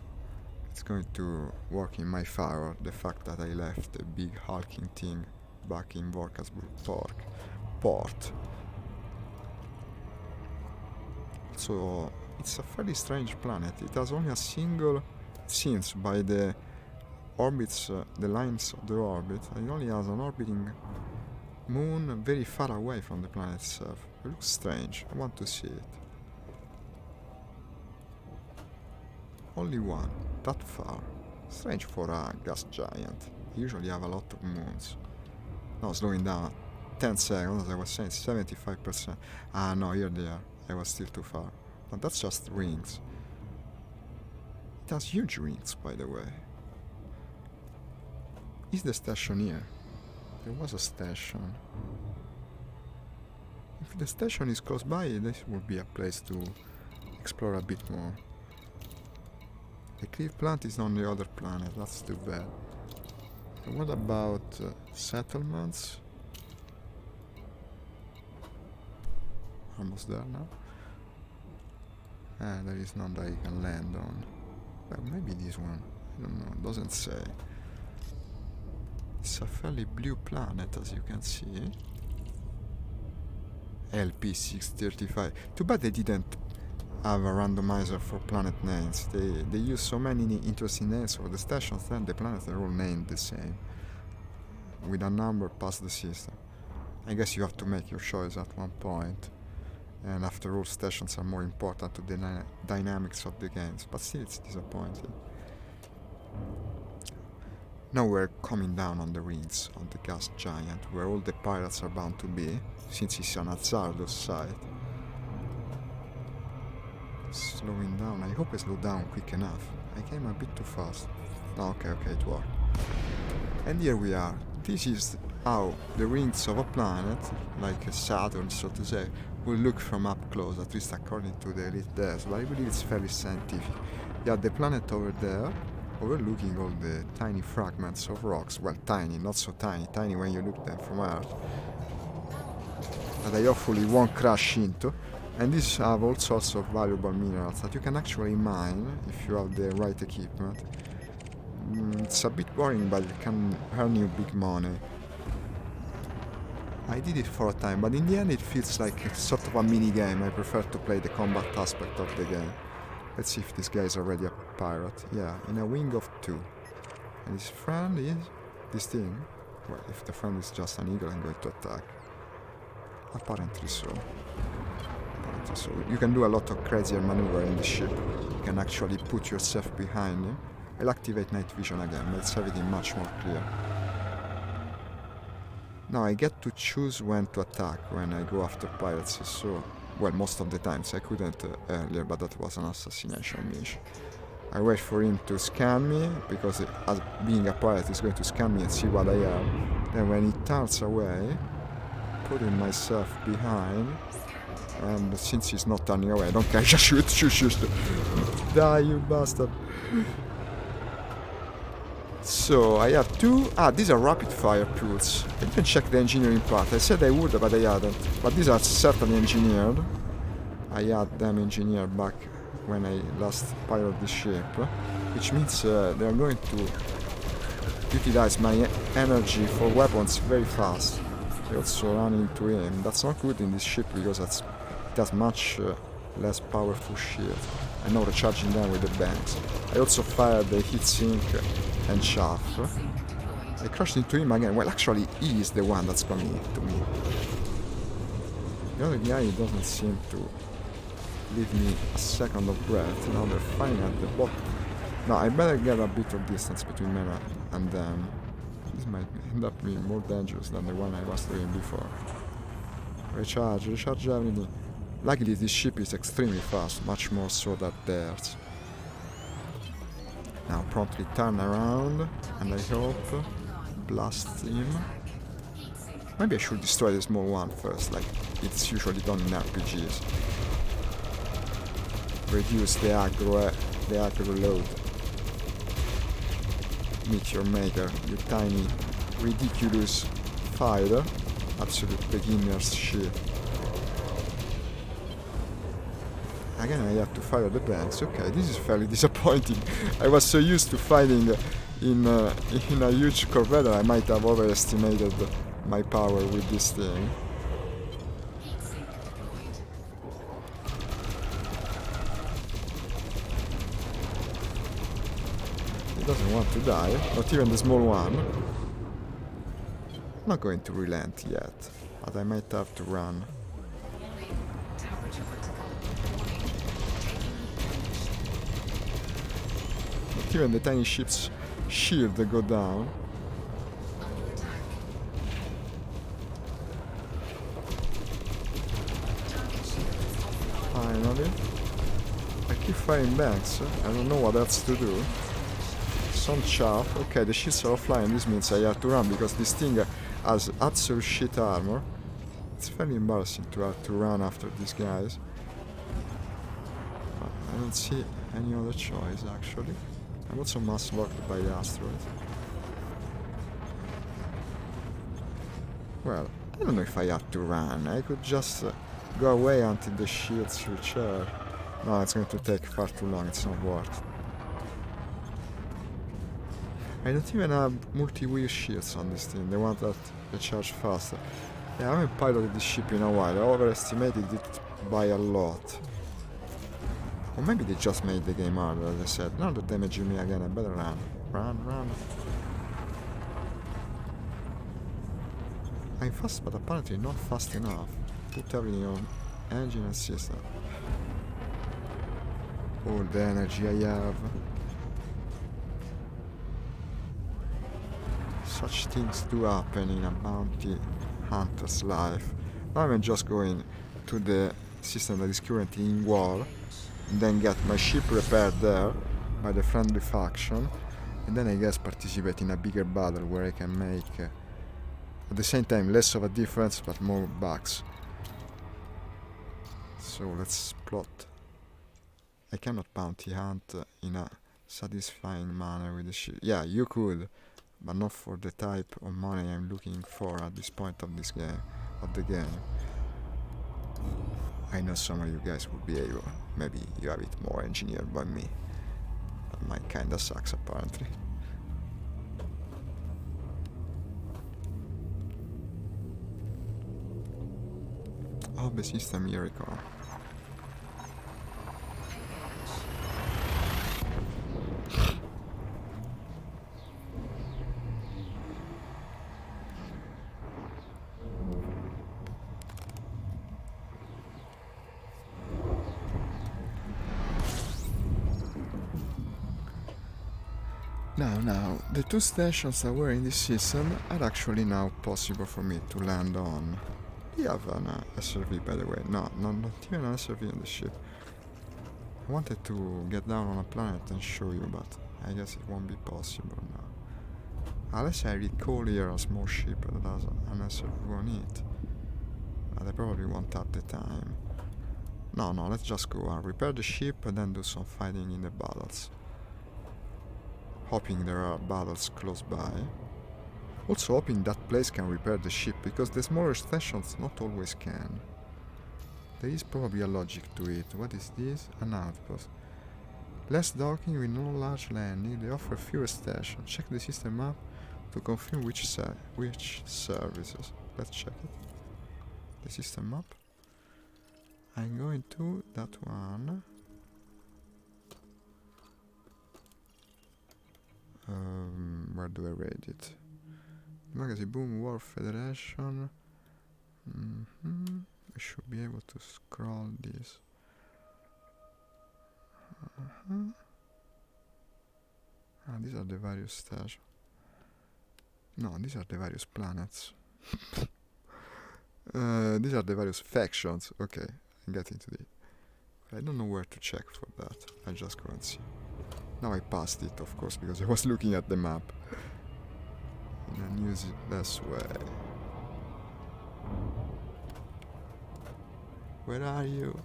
it's going to work in my favor, the fact that I left a big hulking thing back in Vorkasburg port. So it's a fairly strange planet. It has only a single, it seems by the orbits, the lines of the orbit, it only has an orbiting moon very far away from the planet itself. It looks strange. I want to see it. Only one, that far. Strange for a gas giant. They usually have a lot of moons. Now slowing down 10 seconds, as I was saying, 75%. Ah no, here they are. I was still too far. But that's just rings. It has huge rings, by the way. Is the station here? There was a station. If the station is close by, this would be a place to explore a bit more. The clear plant is on the other planet, that's too bad. And what about settlements? Almost there now. There is none that you can land on. Well, maybe this one. I don't know, it doesn't say. It's a fairly blue planet, as you can see. LP635. Too bad they didn't have a randomizer for planet names. They use so many interesting names for the stations, then the planets are all named the same, with a number past the system. I guess you have to make your choice at one point, and after all, stations are more important to the dynamics of the games, but still it's disappointing. Now we're coming down on the rings of the gas giant, where all the pirates are bound to be, since it's an hazardous site. Slowing down. I hope I slow down quick enough. I came a bit too fast. Oh, okay, it worked. And here we are. This is how the rings of a planet, like a Saturn so to say, will look from up close, at least according to the elite devs, but I believe it's fairly scientific. You have the planet over there, overlooking all the tiny fragments of rocks. Well, tiny, not so tiny, tiny when you look at them from Earth. That I hopefully won't crash into. And these have all sorts of valuable minerals that you can actually mine if you have the right equipment. It's a bit boring, but it can earn you big money. I did it for a time, but in the end it feels like it's sort of a mini game. I prefer to play the combat aspect of the game. Let's see if this guy is already a pirate. Yeah, in a wing of 2. And his friend is this thing. Well, if the friend is just an eagle, I'm going to attack. Apparently so. So you can do a lot of crazier maneuver in the ship. You can actually put yourself behind him. I'll activate night vision again, makes everything much more clear. Now I get to choose when to attack when I go after pirates, so... Well, most of the times I couldn't earlier, but that was an assassination mission. I wait for him to scan me, because as being a pirate he's going to scan me and see what I am. Then when he turns away, putting myself behind, and since he's not turning away, I don't care, just shoot. Die, you bastard. So, I have 2... these are rapid fire pulls. I didn't check the engineering part. I said I would, but I hadn't. But these are certainly engineered. I had them engineered back when I last piloted the ship. Which means they are going to utilize my energy for weapons very fast. I also run into him. That's not good in this ship because it has much less powerful shield. I'm now recharging them with the banks. I also fired the heatsink and shaft. I crashed into him again. Well, actually, he is the one that's coming to me. The other guy doesn't seem to leave me a second of breath. Now they're fighting at the bottom. Now I better get a bit of distance between me and them. This might end up being more dangerous than the one I was doing before. Recharge everything. Luckily this ship is extremely fast, much more so than theirs. Now promptly turn around, and I hope blast him. Maybe I should destroy the small one first, like it's usually done in RPGs. reduce the aggro load. Meteor Maker, you tiny, ridiculous fighter. Absolute beginner's shit. Again, I have to fire the banks. Okay, this is fairly disappointing. I was so used to fighting in a huge Corvette, I might have overestimated my power with this thing. Heat sink deployed. He doesn't want to die, not even the small one. I'm not going to relent yet, but I might have to run. Warning. Temperature critical. Warning. Taking plunge. Not even the tiny ship's shield go down. Under attack. Target shield is offline. Finally. I keep firing banks. I don't know what else to do. Some chaff. Okay, the shields are offline. This means I have to run because this thing has absolute shit armor. It's very embarrassing to have to run after these guys. I don't see any other choice actually. I'm also mass locked by the asteroid. Well, I don't know if I have to run. I could just go away until the shields recharge. No, it's going to take far too long. It's not worth. I don't even have multi-wheel shields on this thing. They want that recharge faster. Yeah, I haven't piloted this ship in a while. I overestimated it by a lot. Or maybe they just made the game harder, as I said. Now they're damaging me again. I better run. Run. I'm fast, but apparently not fast enough. Put everything on engine assistant. All the energy I have. Such things do happen in a bounty hunter's life. Now I'm just going to the system that is currently in war, and then get my ship repaired there by the friendly faction, and then I guess participate in a bigger battle where I can make at the same time less of a difference but more bucks. So let's plot. I cannot bounty hunt in a satisfying manner with the ship. Yeah, you could, but not for the type of money I'm looking for at this point of this game, the game. I know some of you guys would be able. Maybe you have it more engineered by me. But mine kinda sucks apparently. Oh, the system miracle. Now, the two stations that were in this system are actually now possible for me to land on. We have an SRV, by the way. No, not even an SRV on the ship. I wanted to get down on a planet and show you, but I guess it won't be possible now. Unless I recall here a small ship that has an SRV on it. But I probably won't have the time. No, let's just go and repair the ship and then do some fighting in the battles. Hoping there are battles close by. Also hoping that place can repair the ship, because the smaller stations not always can. There is probably a logic to it. What is this? An outpost. Less docking with no large landing. They offer fewer stations. Check the system map to confirm which services. Let's check it. The system map. I'm going to that one. Where do I rate it? Magazine Boom, War Federation. I should be able to scroll this. These are the various stations. No, these are the various planets. These are the various factions. Okay, I'm getting to it. I don't know where to check for that. I just go and see. Now I passed it, of course, because I was looking at the map in a useless way. Where are you?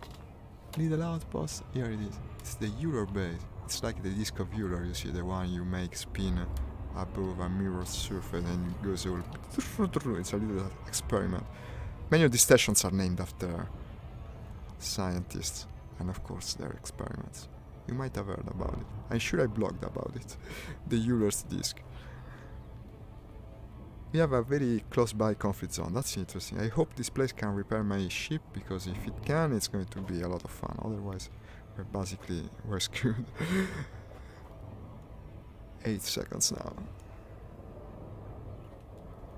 Little outpost, here it is. It's the Euler base. It's like the disc of Euler, you see, the one you make spin above a mirror surface and it goes all. It's a little experiment. Many of these stations are named after scientists, and of course their experiments. You might have heard about it. I'm sure I blogged about it. The Euler's disk. We have a very close by conflict zone. That's interesting. I hope this place can repair my ship, because if it can, it's going to be a lot of fun. Otherwise, we're screwed. 8 seconds now.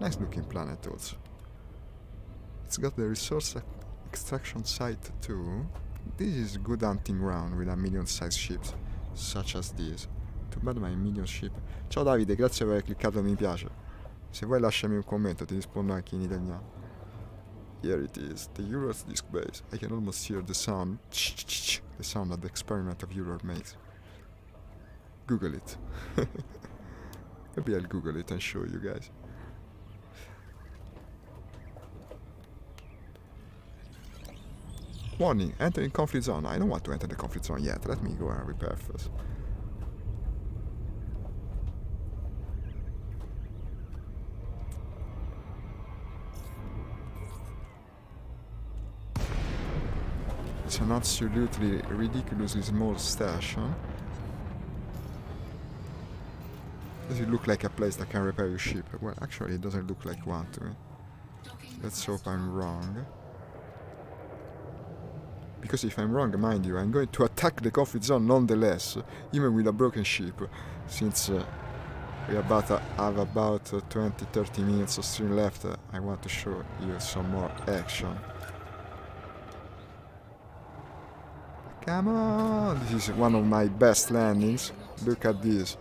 Nice looking planet also. It's got the resource extraction site too. This is a good hunting ground with a medium-sized ships, such as this. Too bad my medium ship. Ciao Davide, grazie per aver cliccato mi piace. Se vuoi lasciami un commento, ti rispondo anche in italiano. Here it is, the Euler's disk base. I can almost hear the sound. The sound that the experiment of Euler makes. Google it. Maybe I'll Google it and show you guys. Warning, entering conflict zone. I don't want to enter the conflict zone yet. Let me go and repair first. It's an absolutely ridiculously small station. Does it look like a place that can repair your ship? Well, actually it doesn't look like one to me. Let's hope I'm wrong. Because if I'm wrong, mind you, I'm going to attack the conflict zone nonetheless, even with a broken ship, since we have about 20-30 minutes of stream left. I want to show you some more action. Come on! This is one of my best landings. Look at this.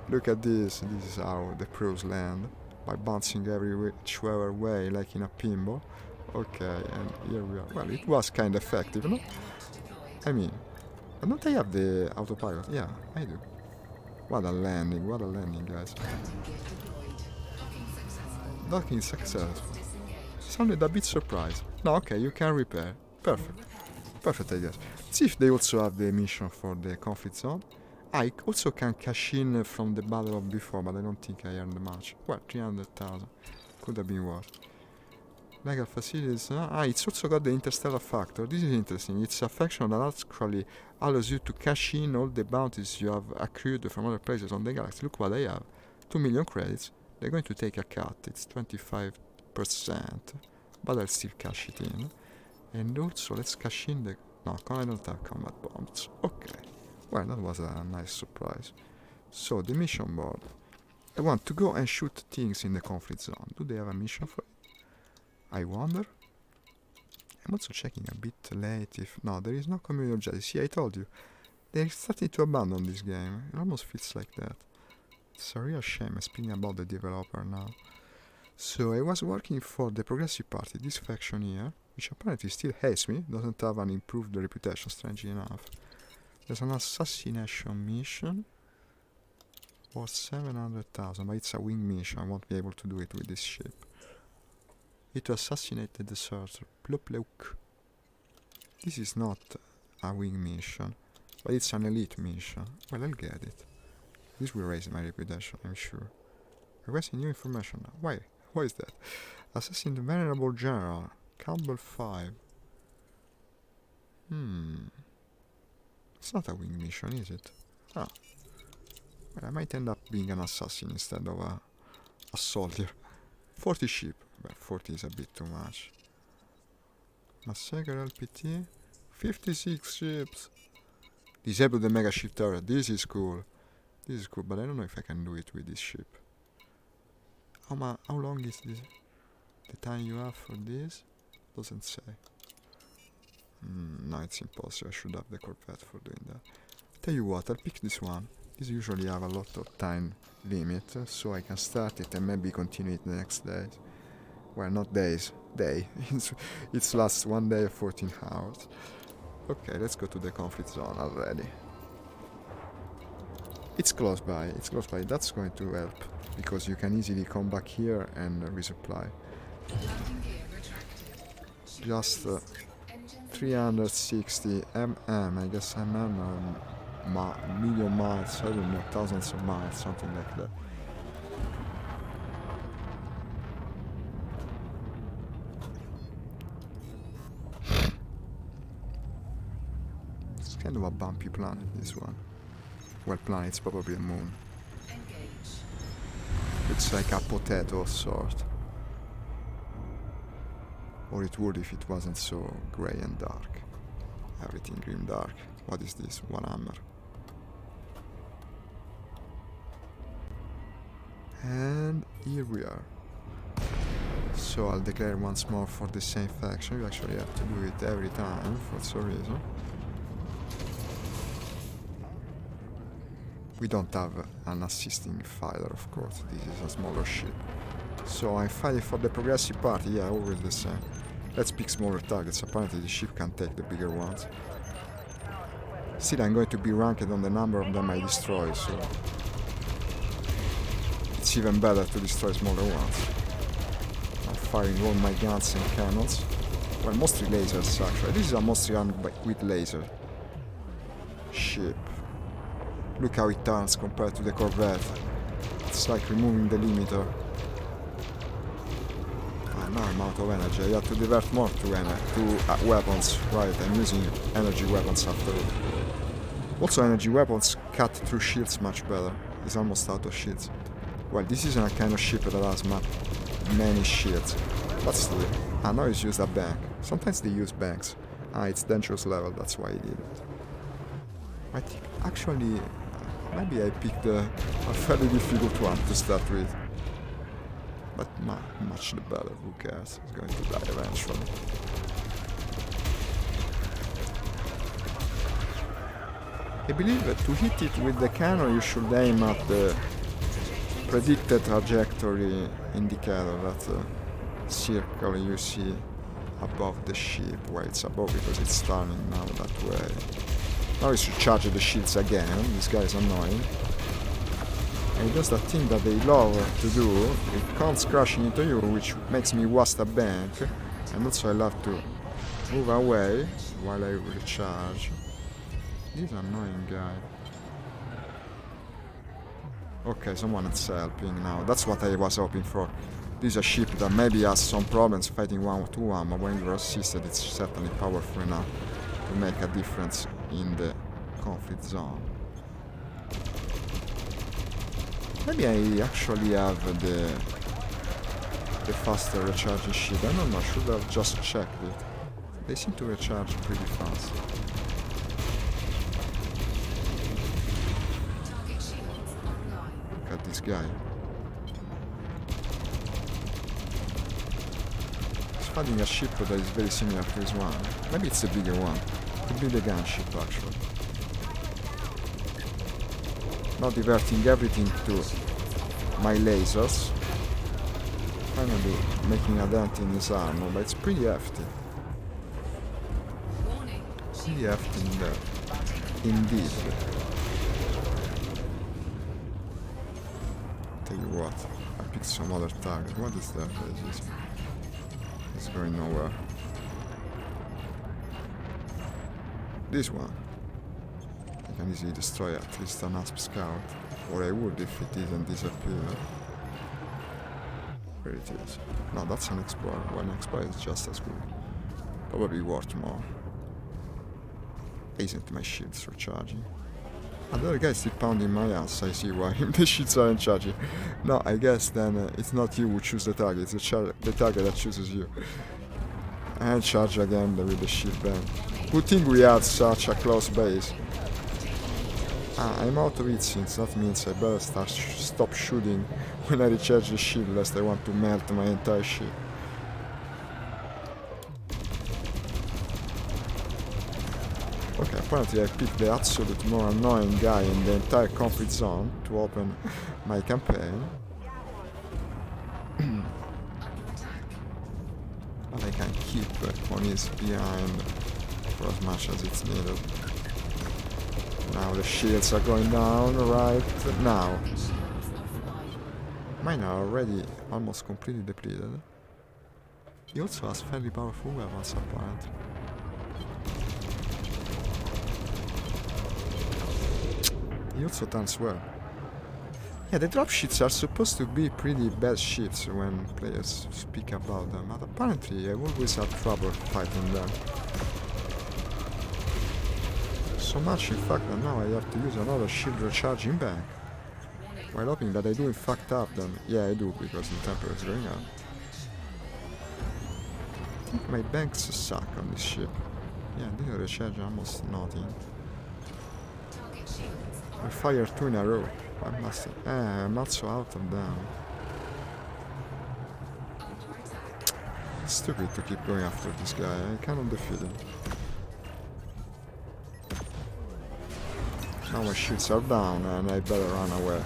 Look at this. This is how the pros land. By bouncing every which way, like in a pinball. Okay, and here we are. Well, it was kind of effective, no? I mean, don't I have the autopilot? Yeah, I do. What a landing, guys. Docking successful. Sounded a bit surprised. No, okay, you can repair. Perfect. Perfect, I guess. See if they also have the mission for the conflict zone. I also can cash in from the battle of before, but I don't think I earned much. Well, 300,000. Could have been worse. Legal facilities. It's also got the interstellar factor. This is interesting. It's a faction that actually allows you to cash in all the bounties you have accrued from other places on the galaxy. Look what I have. 2 million credits. They're going to take a cut. It's 25%. But I'll still cash it in. And also, let's cash in the... No, I don't have combat bombs. Okay. Well, that was a nice surprise. So, the mission board. I want to go and shoot things in the conflict zone. Do they have a mission for it? I wonder. I'm also checking a bit late if... No, there is no community objective. See, I told you. They're starting to abandon this game. It almost feels like that. It's a real shame. I'm speaking about the developer now. So, I was working for the Progressive Party, this faction here, which apparently still hates me, doesn't have an improved reputation, strangely enough. There's an assassination mission worth 700,000, but it's a wing mission. I won't be able to do it with this ship. It assassinated the searcher. Plop look. This is not a wing mission, but it's an elite mission. Well, I'll get it. This will raise my reputation, I'm sure. Requesting new information. Why? Why is that? Assassin the Venerable General. Campbell 5. It's not a wing mission, is it? Ah. Well, I might end up being an assassin instead of a soldier. 40 ship. Well, 40 is a bit too much. Massacre LPT. 56 ships. Disable the mega ship turret. This is cool. This is cool, but I don't know if I can do it with this ship. How long is this? The time you have for this? Doesn't say. No, it's impossible. I should have the Corvette for doing that. Tell you what, I'll pick this one. These usually have a lot of time limit, so I can start it and maybe continue it the next day. Well, not days. Day. It lasts 1 day, 14 hours. Okay, let's go to the conflict zone already. It's close by. It's close by. That's going to help, because you can easily come back here and resupply. Just Engines 360 mm, I guess mm are million miles, I don't know, thousands of miles, something like that. It's kind of a bumpy planet, this one. Well, planet's probably a moon. engage. It's like a potato sort. Or it would if it wasn't so grey and dark. Everything grim dark. What is this? One hammer. And here we are. So I'll declare once more for the same faction. You actually have to do it every time for some reason. We don't have an assisting fighter, of course. This is a smaller ship. So I'm fighting for the progressive party. Yeah, always the same. Let's pick smaller targets. Apparently the ship can take the bigger ones. Still, I'm going to be ranked on the number of them I destroy, so it's even better to destroy smaller ones. I'm firing all my guns and cannons. Well, mostly lasers, actually. This is a mostly armed with laser ship. Look how it turns compared to the Corvette. It's like removing the limiter. Ah, now I'm out of energy. I have to divert more to weapons. Right, I'm using energy weapons after all. Also, energy weapons cut through shields much better. It's almost out of shields. Well, this isn't a kind of ship that has many shields. But still. Ah, now it's used a bank. Sometimes they use banks. Ah, it's dangerous level, that's why I did it. I think, actually, maybe I picked a fairly difficult one to start with. But much the better, who cares? It's going to die eventually. I believe that to hit it with the cannon you should aim at the predicted trajectory indicator, that circle you see above the ship, where it's above because it's turning now that way. Now we should charge the shields again. This guy is annoying. And it does that thing that they love to do. It comes crashing into you, which makes me waste a bank. And also I love to move away while I recharge. This annoying guy. Okay, someone is helping now. That's what I was hoping for. This is a ship that maybe has some problems fighting 1-to-1, but when you're assisted it's certainly powerful enough to make a difference in the conflict zone. Maybe I actually have the faster recharging ship. I don't know, I should have just checked it. They seem to recharge pretty fast. Target shields online. Look at this guy. He's fighting a ship that is very similar to his one. Maybe it's a bigger one. Could be the gunship actually. Now diverting everything to my lasers. Finally making a dent in his armor, but it's pretty hefty. Warning. Pretty hefty in there. Indeed. Tell you what, I picked some other target. What is that? It's going nowhere. This one. I can easily destroy at least an ASP scout. Or I would if it didn't disappear. Where it is. No, that's an explorer. Well, an explorer is just as good. Probably worth more. Isn't my shields recharging? And the other guy is still pounding my ass. I see why the shields aren't charging. No, I guess then it's not you who choose the target. It's the target that chooses you. And charge again with the shield band. Good thing we had such a close base. Ah, I'm out of it since that means I better stop shooting when I recharge the shield, lest I want to melt my entire ship. Okay, apparently I picked the absolute more annoying guy in the entire conflict zone to open my campaign. But I can keep ponies behind for as much as it's needed. Now the shields are going down right now. Shields offline. Mine are already almost completely depleted. He also has fairly powerful weapons apparently. He also turns well. Yeah, the dropships are supposed to be pretty bad ships when players speak about them, but apparently I've always had trouble fighting them. So much in fact that now I have to use another shield recharging bank. While hoping that I do in fact have them. Yeah, I do, because the temperature is going up. I think my banks suck on this ship. Yeah, they recharge almost nothing. Target shields are I fire 2 in a row. I'm not so out of them. under attack. It's stupid to keep going after this guy. I cannot defeat him. Now my shields are down and I better run away.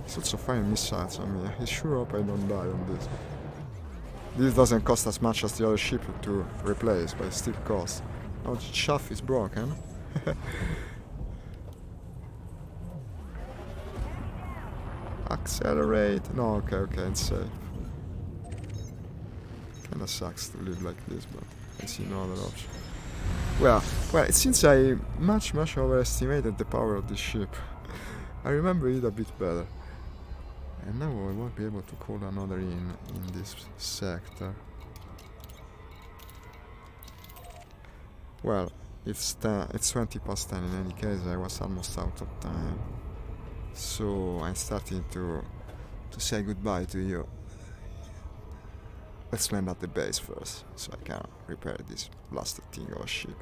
He's also firing missiles on me. I sure hope I don't die on this. This doesn't cost as much as the other ship to replace, but it still costs. Now the shaft is broken. Accelerate! No, okay, it's safe. Kinda sucks to live like this, but I see no other option. Well, it seems I much overestimated the power of this ship. I remember it a bit better. And now I won't be able to call another in this sector. Well, it's 20 past 10 in any case. I was almost out of time. So I'm starting to say goodbye to you. Let's land at the base first, so I can repair this blasted thing of a ship.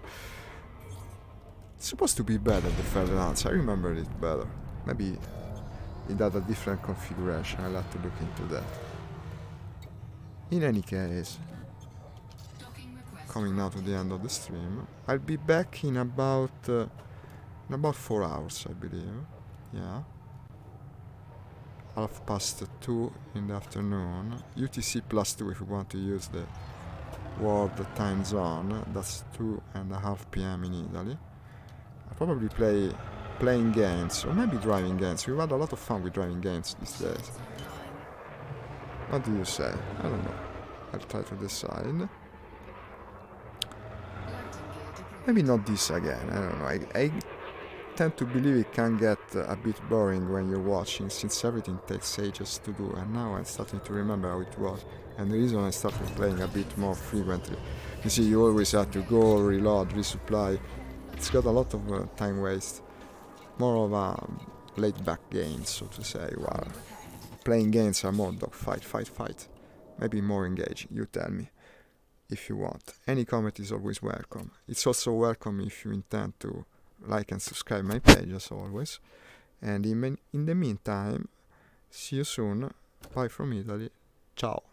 It's supposed to be better, the Federal. I remember it better. Maybe it had a different configuration. I'll have to look into that. In any case, Docking request. coming now to the end of the stream, I'll be back in about 4 hours, I believe. Yeah. 2:30 in the afternoon. UTC +2 if you want to use the world time zone. That's 2:30 p.m. in Italy. I'll probably playing games, or maybe driving games. We've had a lot of fun with driving games these days. What do you say? I don't know. I'll try to decide. Landing gear deployed. Maybe not this again. I don't know. I tend to believe it can get a bit boring when you're watching, since everything takes ages to do, and now I'm starting to remember how it was. And the reason I started playing a bit more frequently, you see, you always have to go, reload, resupply. It's got a lot of time waste. More of a laid-back game, so to say, while playing games are more fight. Maybe more engaging, you tell me, if you want. Any comment is always welcome. It's also welcome if you intend to like and subscribe my page, as always. And in the meantime, see you soon. Bye from Italy. Ciao.